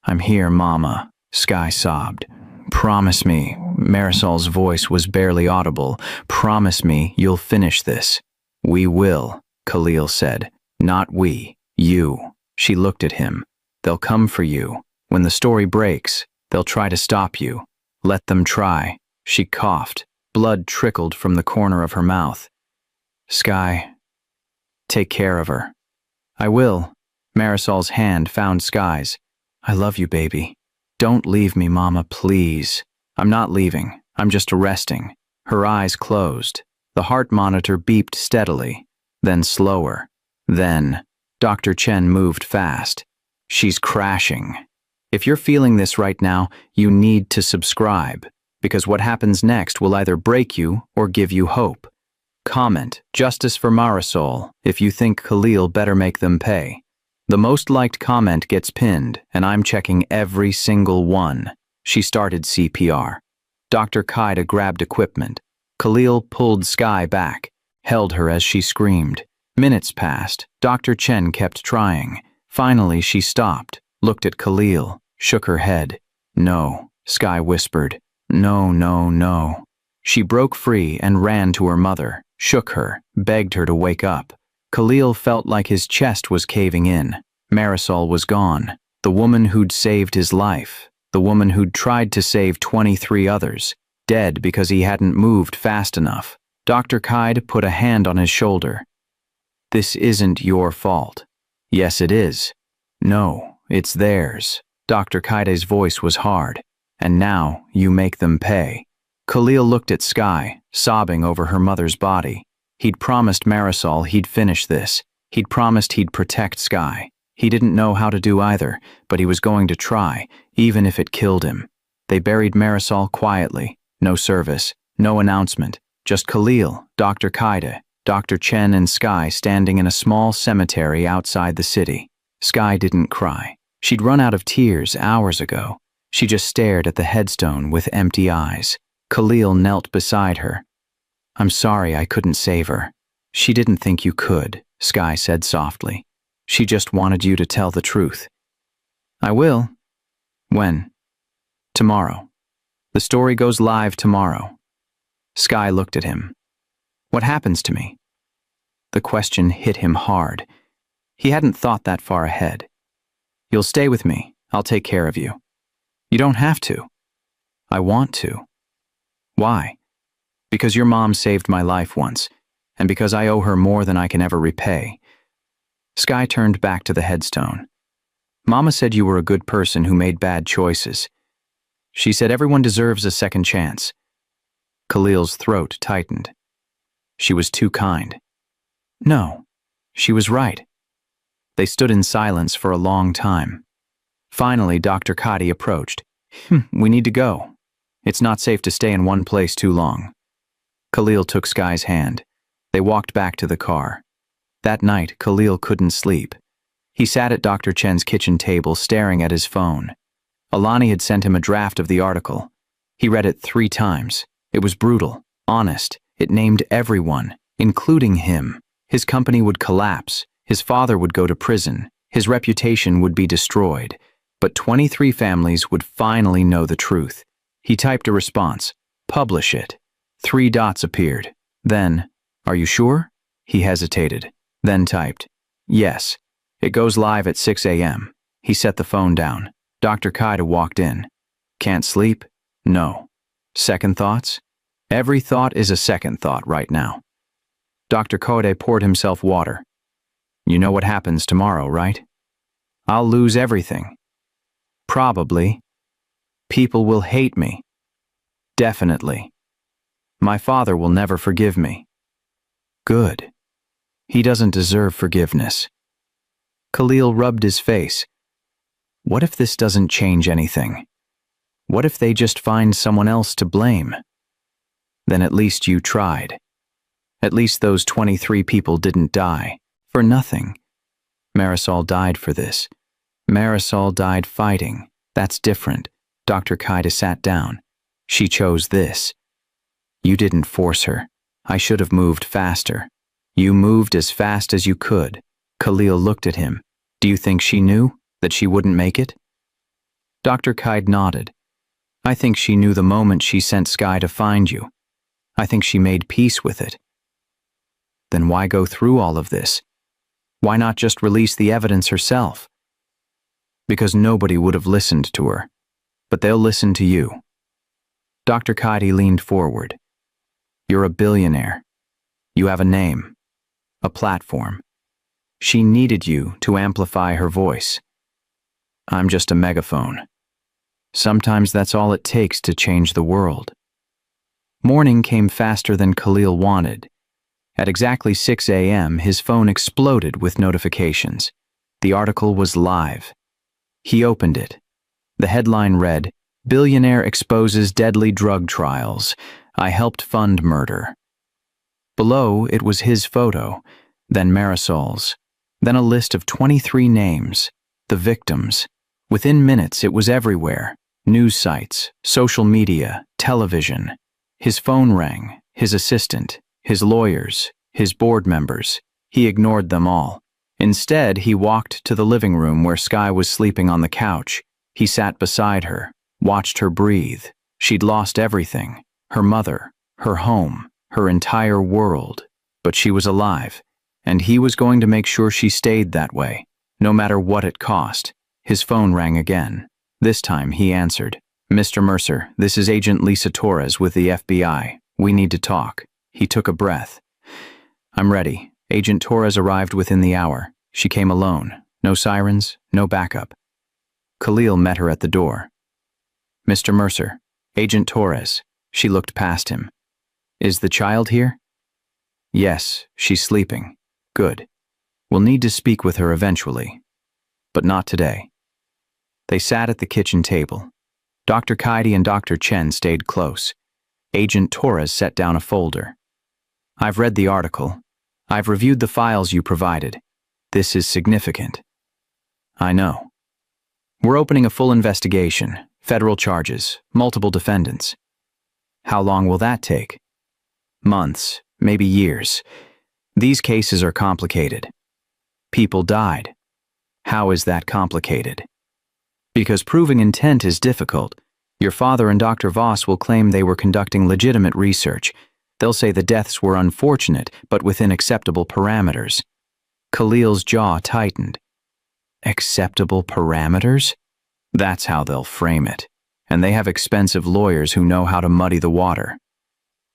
I'm here, Mama, Sky sobbed. Promise me, Marisol's voice was barely audible. Promise me you'll finish this. We will, Khalil said. Not we, you. She looked at him. They'll come for you. When the story breaks, they'll try to stop you. Let them try. She coughed. Blood trickled from the corner of her mouth. Sky, take care of her. I will. Marisol's hand found Sky's. I love you, baby. Don't leave me, Mama, please. I'm not leaving. I'm just resting. Her eyes closed. The heart monitor beeped steadily, then slower. Then, Dr. Chen moved fast. She's crashing. If you're feeling this right now, you need to subscribe, because what happens next will either break you or give you hope. Comment, Justice for Marisol, if you think Khalil better make them pay. The most liked comment gets pinned, and I'm checking every single one. She started CPR. Dr. Qaeda grabbed equipment. Khalil pulled Sky back, held her as she screamed. Minutes passed. Dr. Chen kept trying. Finally, she stopped, looked at Khalil, shook her head. No, Sky whispered. No, no, no. She broke free and ran to her mother, shook her, begged her to wake up. Khalil felt like his chest was caving in. Marisol was gone. The woman who'd saved his life. The woman who'd tried to save 23 others. Dead because he hadn't moved fast enough. Dr. Qaeda put a hand on his shoulder. This isn't your fault. Yes, it is. No, it's theirs. Dr. Qaeda's voice was hard. And now you make them pay. Khalil looked at Sky, sobbing over her mother's body. He'd promised Marisol he'd finish this. He'd promised he'd protect Sky. He didn't know how to do either, but he was going to try, even if it killed him. They buried Marisol quietly. No service, no announcement. Just Khalil, Dr. Qaeda, Dr. Chen and Sky standing in a small cemetery outside the city. Sky didn't cry. She'd run out of tears hours ago. She just stared at the headstone with empty eyes. Khalil knelt beside her. I'm sorry I couldn't save her. She didn't think you could, Sky said softly. She just wanted you to tell the truth. I will. When? Tomorrow. The story goes live tomorrow. Sky looked at him. What happens to me? The question hit him hard. He hadn't thought that far ahead. You'll stay with me. I'll take care of you. You don't have to. I want to. Why? Because your mom saved my life once, and because I owe her more than I can ever repay. Sky turned back to the headstone. Mama said you were a good person who made bad choices. She said everyone deserves a second chance. Khalil's throat tightened. She was too kind. No, she was right. They stood in silence for a long time. Finally, Dr. Qaeda approached. We need to go. It's not safe to stay in one place too long. Khalil took Sky's hand. They walked back to the car. That night, Khalil couldn't sleep. He sat at Dr. Chen's kitchen table staring at his phone. Alani had sent him a draft of the article. He read it 3 times. It was brutal, honest. It named everyone, including him. His company would collapse. His father would go to prison. His reputation would be destroyed. But 23 families would finally know the truth. He typed a response. Publish it. 3 dots appeared. Then, are you sure? He hesitated. Then typed, yes. It goes live at 6 a.m. He set the phone down. Dr. Qaeda walked in. Can't sleep? No. Second thoughts? Every thought is a second thought right now. Dr. Qaeda poured himself water. You know what happens tomorrow, right? I'll lose everything. Probably. People will hate me. Definitely. My father will never forgive me. Good. He doesn't deserve forgiveness. Khalil rubbed his face. What if this doesn't change anything? What if they just find someone else to blame? Then at least you tried. At least those 23 people didn't die. For nothing. Marisol died for this. Marisol died fighting. That's different. Dr. Qaeda sat down. She chose this. You didn't force her. I should have moved faster. You moved as fast as you could. Khalil looked at him. Do you think she knew that she wouldn't make it? Dr. Kaid nodded. I think she knew the moment she sent Sky to find you. I think she made peace with it. Then why go through all of this? Why not just release the evidence herself? Because nobody would have listened to her. But they'll listen to you. Dr. Kaidi leaned forward. You're a billionaire. You have a name. A platform. She needed you to amplify her voice. I'm just a megaphone. Sometimes that's all it takes to change the world. Morning came faster than Khalil wanted. At exactly 6 a.m., his phone exploded with notifications. The article was live. He opened it. The headline read, Billionaire exposes deadly drug trials. I helped fund murder. Below, it was his photo, then Marisol's, then a list of 23 names, the victims. Within minutes, it was everywhere. News sites, social media, television. His phone rang, his assistant, his lawyers, his board members. He ignored them all. Instead, he walked to the living room where Sky was sleeping on the couch. He sat beside her, watched her breathe. She'd lost everything, her mother, her home, her entire world. But she was alive, and he was going to make sure she stayed that way, no matter what it cost. His phone rang again. This time, he answered. Mr. Mercer, this is Agent Lisa Torres with the FBI. We need to talk. He took a breath. I'm ready. Agent Torres arrived within the hour. She came alone. No sirens, no backup. Khalil met her at the door. Mr. Mercer, Agent Torres. She looked past him. Is the child here? Yes, she's sleeping. Good. We'll need to speak with her eventually. But not today. They sat at the kitchen table. Dr. Kaidi and Dr. Chen stayed close. Agent Torres set down a folder. I've read the article. I've reviewed the files you provided. This is significant. I know. We're opening a full investigation, federal charges, multiple defendants. How long will that take? Months, maybe years. These cases are complicated. People died. How is that complicated? Because proving intent is difficult. Your father and Dr. Voss will claim they were conducting legitimate research. They'll say the deaths were unfortunate, but within acceptable parameters. Khalil's jaw tightened. Acceptable parameters? That's how they'll frame it. And they have expensive lawyers who know how to muddy the water.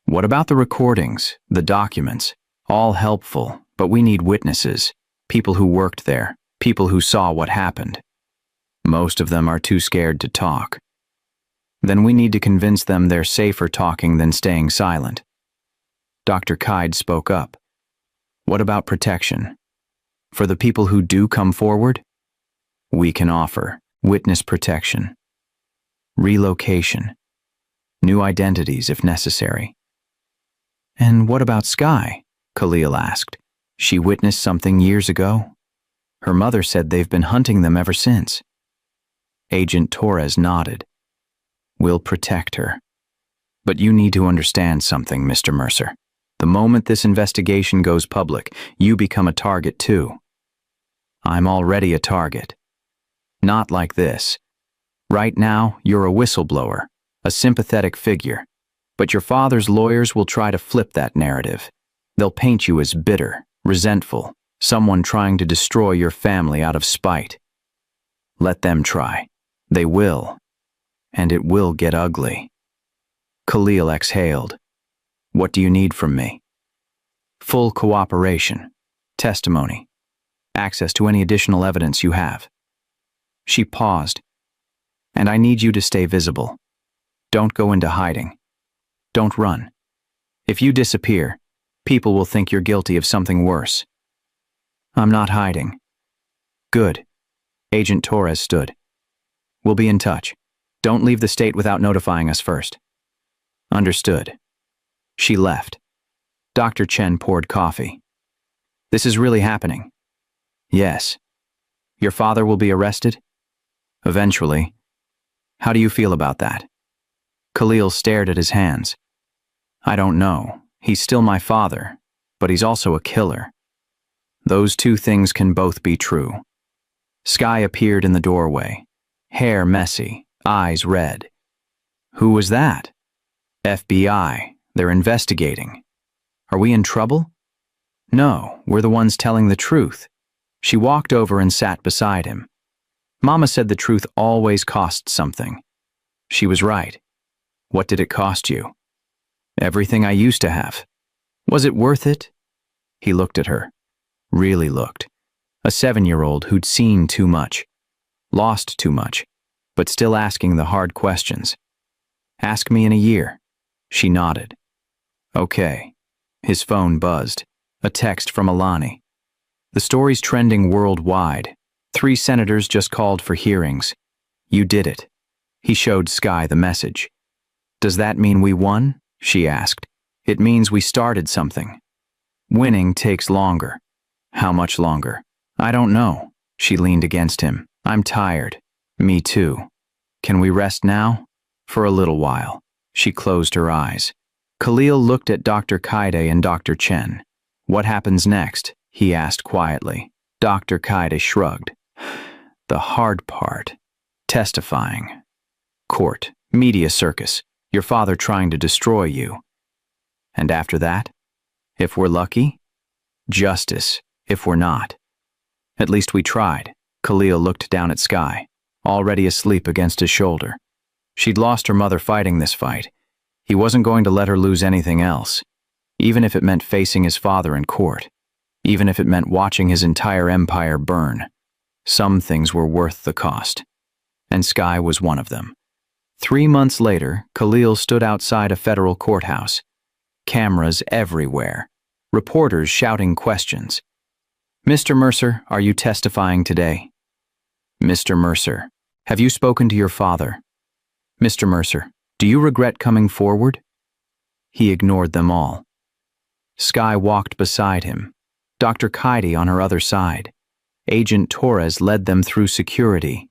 What about the recordings, the documents? All helpful, but we need witnesses. People who worked there, people who saw what happened. Most of them are too scared to talk. Then we need to convince them they're safer talking than staying silent. Dr. Kaid spoke up. What about protection? For the people who do come forward? We can offer witness protection, relocation, new identities if necessary. And what about Sky? Khalil asked. She witnessed something years ago. Her mother said they've been hunting them ever since. Agent Torres nodded. We'll protect her. But you need to understand something, Mr. Mercer. The moment this investigation goes public, you become a target too. I'm already a target. Not like this. Right now, you're a whistleblower, a sympathetic figure. But your father's lawyers will try to flip that narrative. They'll paint you as bitter, resentful, someone trying to destroy your family out of spite. Let them try. They will. And it will get ugly. Khalil exhaled. What do you need from me? Full cooperation, testimony, access to any additional evidence you have. She paused. And I need you to stay visible. Don't go into hiding. Don't run. If you disappear, people will think you're guilty of something worse. I'm not hiding. Good. Agent Torres stood. We'll be in touch. Don't leave the state without notifying us first. Understood. She left. Dr. Chen poured coffee. This is really happening. Yes. Your father will be arrested? Eventually. How do you feel about that? Khalil stared at his hands. I don't know. He's still my father, but he's also a killer. Those two things can both be true. Sky appeared in the doorway, hair messy, eyes red. Who was that? FBI. They're investigating. Are we in trouble? No, we're the ones telling the truth. She walked over and sat beside him. Mama said the truth always costs something. She was right. What did it cost you? Everything I used to have. Was it worth it? He looked at her. Really looked. A 7-year-old who'd seen too much. Lost too much, but still asking the hard questions. Ask me in a year. She nodded. Okay. His phone buzzed. A text from Alani. The story's trending worldwide. 3 senators just called for hearings. You did it. He showed Sky the message. Does that mean we won? She asked. It means we started something. Winning takes longer. How much longer? I don't know. She leaned against him. I'm tired. Me too. Can we rest now? For a little while. She closed her eyes. Khalil looked at Dr. Kaide and Dr. Chen. What happens next? He asked quietly. Dr. Kaide shrugged. The hard part. Testifying. Court. Media circus. Your father trying to destroy you. And after that? If we're lucky? Justice, if we're not. At least we tried. Khalil looked down at Sky, already asleep against his shoulder. She'd lost her mother fighting this fight. He wasn't going to let her lose anything else, even if it meant facing his father in court, even if it meant watching his entire empire burn. Some things were worth the cost, and Sky was one of them. 3 months later, Khalil stood outside a federal courthouse. Cameras everywhere. Reporters shouting questions. Mr. Mercer, are you testifying today? Mr. Mercer, have you spoken to your father? Mr. Mercer, do you regret coming forward? He ignored them all. Sky walked beside him. Dr. Kaide on her other side. Agent Torres led them through security.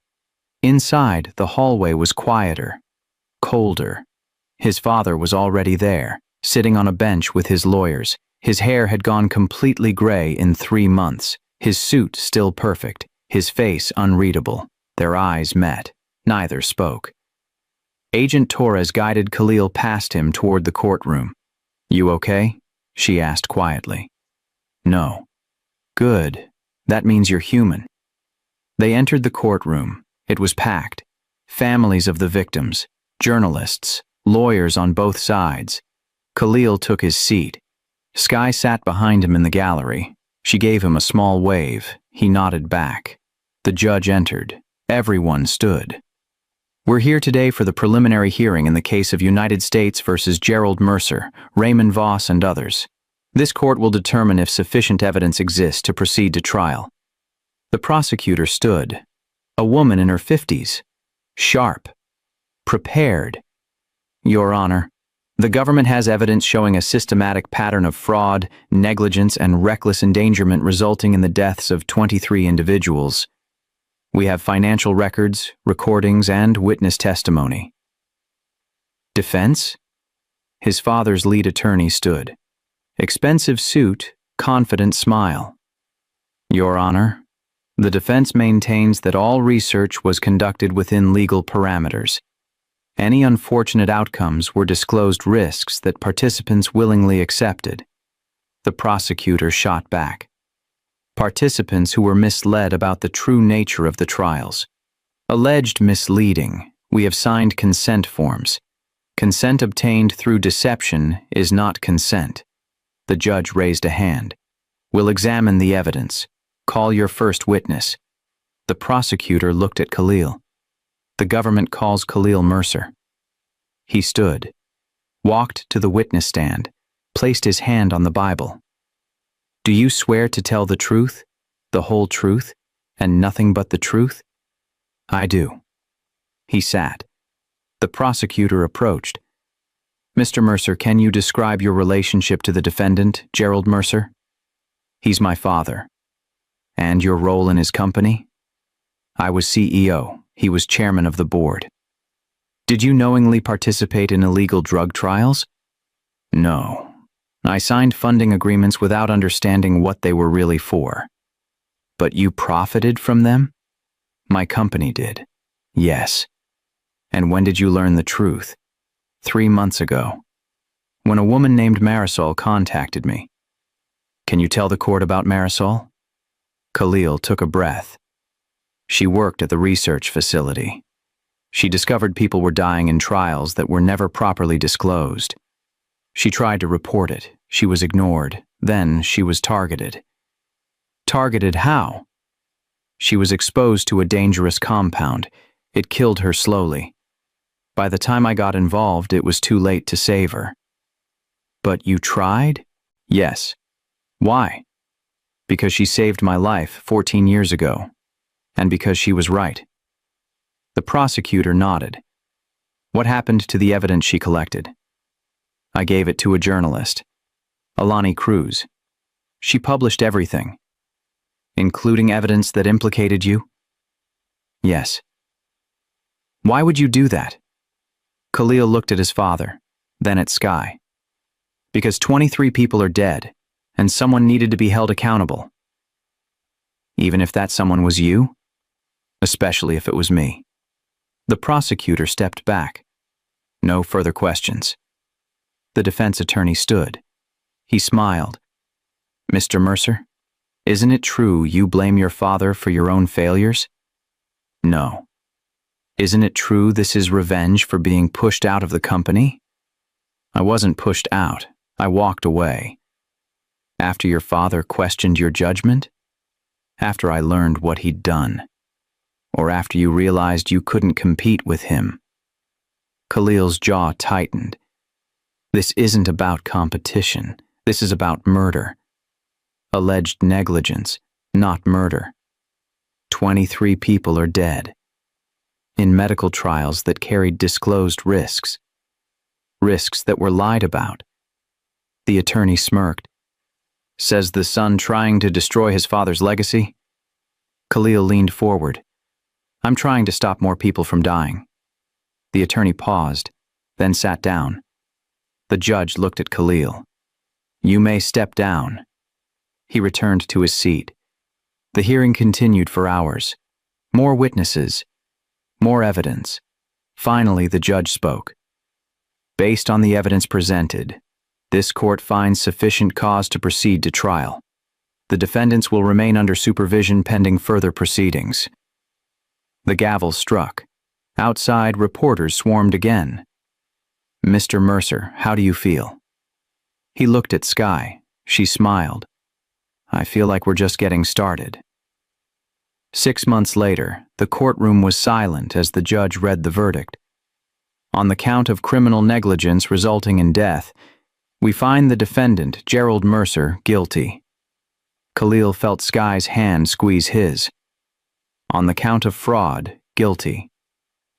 Inside, the hallway was quieter, colder. His father was already there, sitting on a bench with his lawyers. His hair had gone completely gray in 3 months, his suit still perfect, his face unreadable. Their eyes met. Neither spoke. Agent Torres guided Khalil past him toward the courtroom. You okay? She asked quietly. No. Good. That means you're human. They entered the courtroom. It was packed. Families of the victims, journalists, lawyers on both sides. Khalil took his seat. Sky sat behind him in the gallery. She gave him a small wave. He nodded back. The judge entered. Everyone stood. We're here today for the preliminary hearing in the case of United States versus Gerald Mercer, Raymond Voss, and others. This court will determine if sufficient evidence exists to proceed to trial. The prosecutor stood. A woman in her 50s. Sharp. Prepared. Your Honor, the government has evidence showing a systematic pattern of fraud, negligence, and reckless endangerment resulting in the deaths of 23 individuals. We have financial records, recordings, and witness testimony. Defense? His father's lead attorney stood. Expensive suit, confident smile. Your Honor, the defense maintains that all research was conducted within legal parameters. Any unfortunate outcomes were disclosed risks that participants willingly accepted. The prosecutor shot back. Participants who were misled about the true nature of the trials. Alleged misleading. We have signed consent forms. Consent obtained through deception is not consent. The judge raised a hand. We'll examine the evidence. Call your first witness. The prosecutor looked at Khalil. The government calls Khalil Mercer. He stood, walked to the witness stand, placed his hand on the Bible. Do you swear to tell the truth, the whole truth, and nothing but the truth? I do. He sat. The prosecutor approached. Mr. Mercer, can you describe your relationship to the defendant, Gerald Mercer? He's my father. And your role in his company? I was CEO. He was chairman of the board. Did you knowingly participate in illegal drug trials? No. I signed funding agreements without understanding what they were really for. But you profited from them? My company did. Yes. And when did you learn the truth? 3 months ago, when a woman named Marisol contacted me. Can you tell the court about Marisol? Khalil took a breath. She worked at the research facility. She discovered people were dying in trials that were never properly disclosed. She tried to report it. She was ignored. Then she was targeted. Targeted how? She was exposed to a dangerous compound. It killed her slowly. By the time I got involved, it was too late to save her. But you tried? Yes. Why? Because she saved my life 14 years ago. And because she was right. The prosecutor nodded. What happened to the evidence she collected? I gave it to a journalist, Alani Cruz. She published everything. Including evidence that implicated you? Yes. Why would you do that? Khalil looked at his father, then at Sky. Because 23 people are dead, and someone needed to be held accountable. Even if that someone was you? Especially if it was me. The prosecutor stepped back. No further questions. The defense attorney stood. He smiled. Mr. Mercer, isn't it true you blame your father for your own failures? No. Isn't it true this is revenge for being pushed out of the company? I wasn't pushed out. I walked away. After your father questioned your judgment? After I learned what he'd done? Or after you realized you couldn't compete with him? Khalil's jaw tightened. This isn't about competition. This is about murder. Alleged negligence, not murder. 23 people are dead. In medical trials that carried disclosed risks. Risks that were lied about. The attorney smirked. Says the son trying to destroy his father's legacy? Khalil leaned forward. I'm trying to stop more people from dying. The attorney paused, then sat down. The judge looked at Khalil. You may step down. He returned to his seat. The hearing continued for hours. More witnesses. More evidence. Finally, the judge spoke. Based on the evidence presented, this court finds sufficient cause to proceed to trial. The defendants will remain under supervision pending further proceedings. The gavel struck. Outside, reporters swarmed again. Mr. Mercer, how do you feel? He looked at Sky. She smiled. I feel like we're just getting started. 6 months later, the courtroom was silent as the judge read the verdict. On the count of criminal negligence resulting in death, we find the defendant, Gerald Mercer, guilty. Khalil felt Sky's hand squeeze his. On the count of fraud, guilty.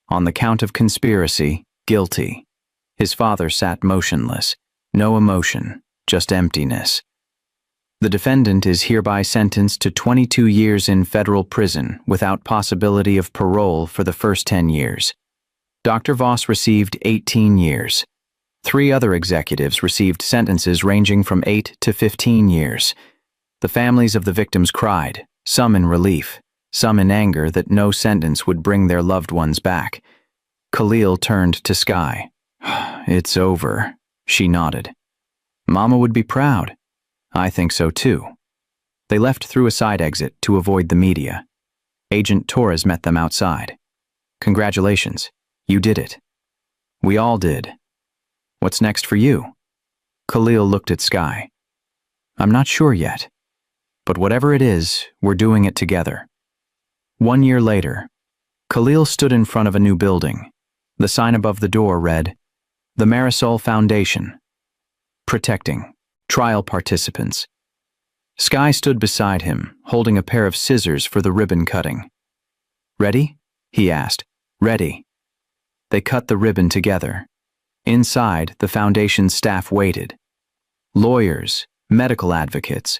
On the count of conspiracy, guilty. His father sat motionless. No emotion, just emptiness. The defendant is hereby sentenced to 22 years in federal prison without possibility of parole for the first 10 years. Dr. Voss received 18 years. 3 other executives received sentences ranging from 8 to 15 years. The families of the victims cried, some in relief, some in anger that no sentence would bring their loved ones back. Khalil turned to Sky. It's over, she nodded. Mama would be proud. I think so too. They left through a side exit to avoid the media. Agent Torres met them outside. Congratulations, you did it. We all did. What's next for you? Khalil looked at Sky. I'm not sure yet. But whatever it is, we're doing it together. 1 year later, Khalil stood in front of a new building. The sign above the door read, The Marisol Foundation. Protecting trial participants. Sky stood beside him, holding a pair of scissors for the ribbon cutting. Ready? He asked. Ready. They cut the ribbon together. Inside, the foundation's staff waited. Lawyers, medical advocates,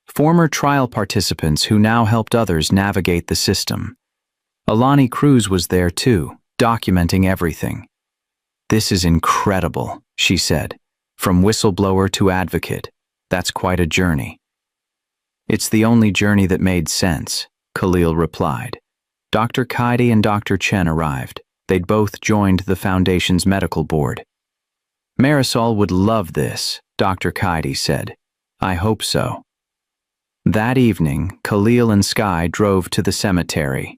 former trial participants who now helped others navigate the system. Alani Cruz was there too, documenting everything. This is incredible, she said. From whistleblower to advocate, that's quite a journey. It's the only journey that made sense, Khalil replied. Dr. Kaidi and Dr. Chen arrived. They'd both joined the Foundation's medical board. Marisol would love this, Dr. Kaidi said. I hope so. That evening, Khalil and Sky drove to the cemetery.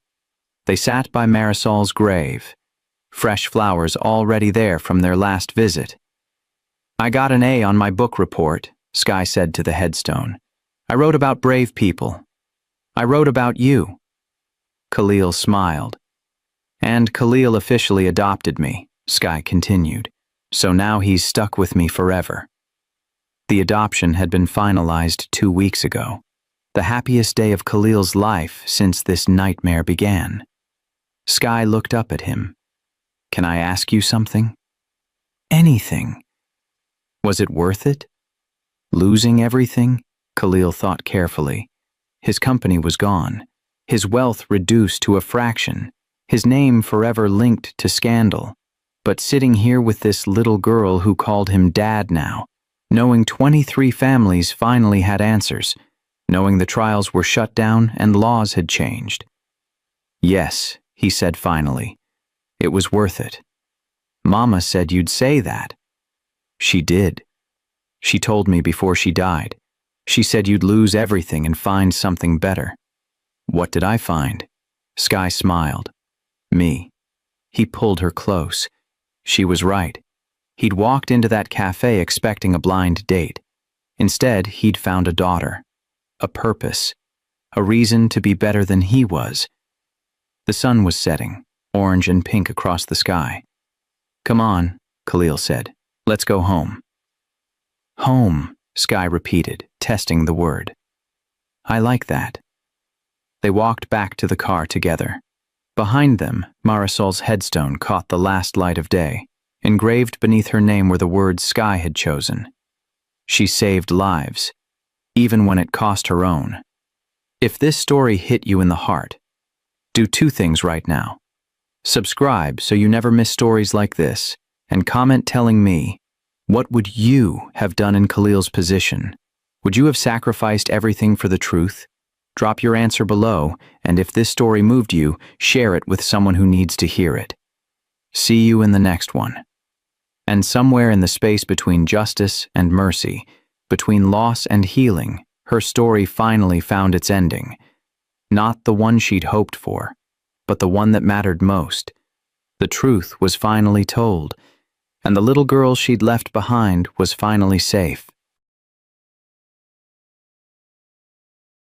They sat by Marisol's grave, fresh flowers already there from their last visit. I got an A on my book report, Sky said to the headstone. I wrote about brave people. I wrote about you. Khalil smiled. And Khalil officially adopted me, Sky continued. So now he's stuck with me forever. The adoption had been finalized 2 weeks ago, the happiest day of Khalil's life since this nightmare began. Sky looked up at him. Can I ask you something? Anything. Was it worth it? Losing everything? Khalil thought carefully. His company was gone, his wealth reduced to a fraction, his name forever linked to scandal. But sitting here with this little girl who called him Dad now, knowing 23 families finally had answers, knowing the trials were shut down and laws had changed. Yes, he said finally. It was worth it. Mama said you'd say that. She did. She told me before she died. She said you'd lose everything and find something better. What did I find? Sky smiled. Me. He pulled her close. She was right. He'd walked into that cafe expecting a blind date. Instead, he'd found a daughter, a purpose, a reason to be better than he was. The sun was setting, orange and pink across the sky. Come on, Khalil said. Let's go home. Home, Sky repeated, testing the word. I like that. They walked back to the car together. Behind them, Marisol's headstone caught the last light of day. Engraved beneath her name were the words Sky had chosen. She saved lives, even when it cost her own. If this story hit you in the heart, do 2 things right now. Subscribe so you never miss stories like this, and comment telling me, what would you have done in Khalil's position? Would you have sacrificed everything for the truth? Drop your answer below, and if this story moved you, share it with someone who needs to hear it. See you in the next one. And somewhere in the space between justice and mercy, between loss and healing, her story finally found its ending. Not the one she'd hoped for, but the one that mattered most. The truth was finally told, and the little girl she'd left behind was finally safe.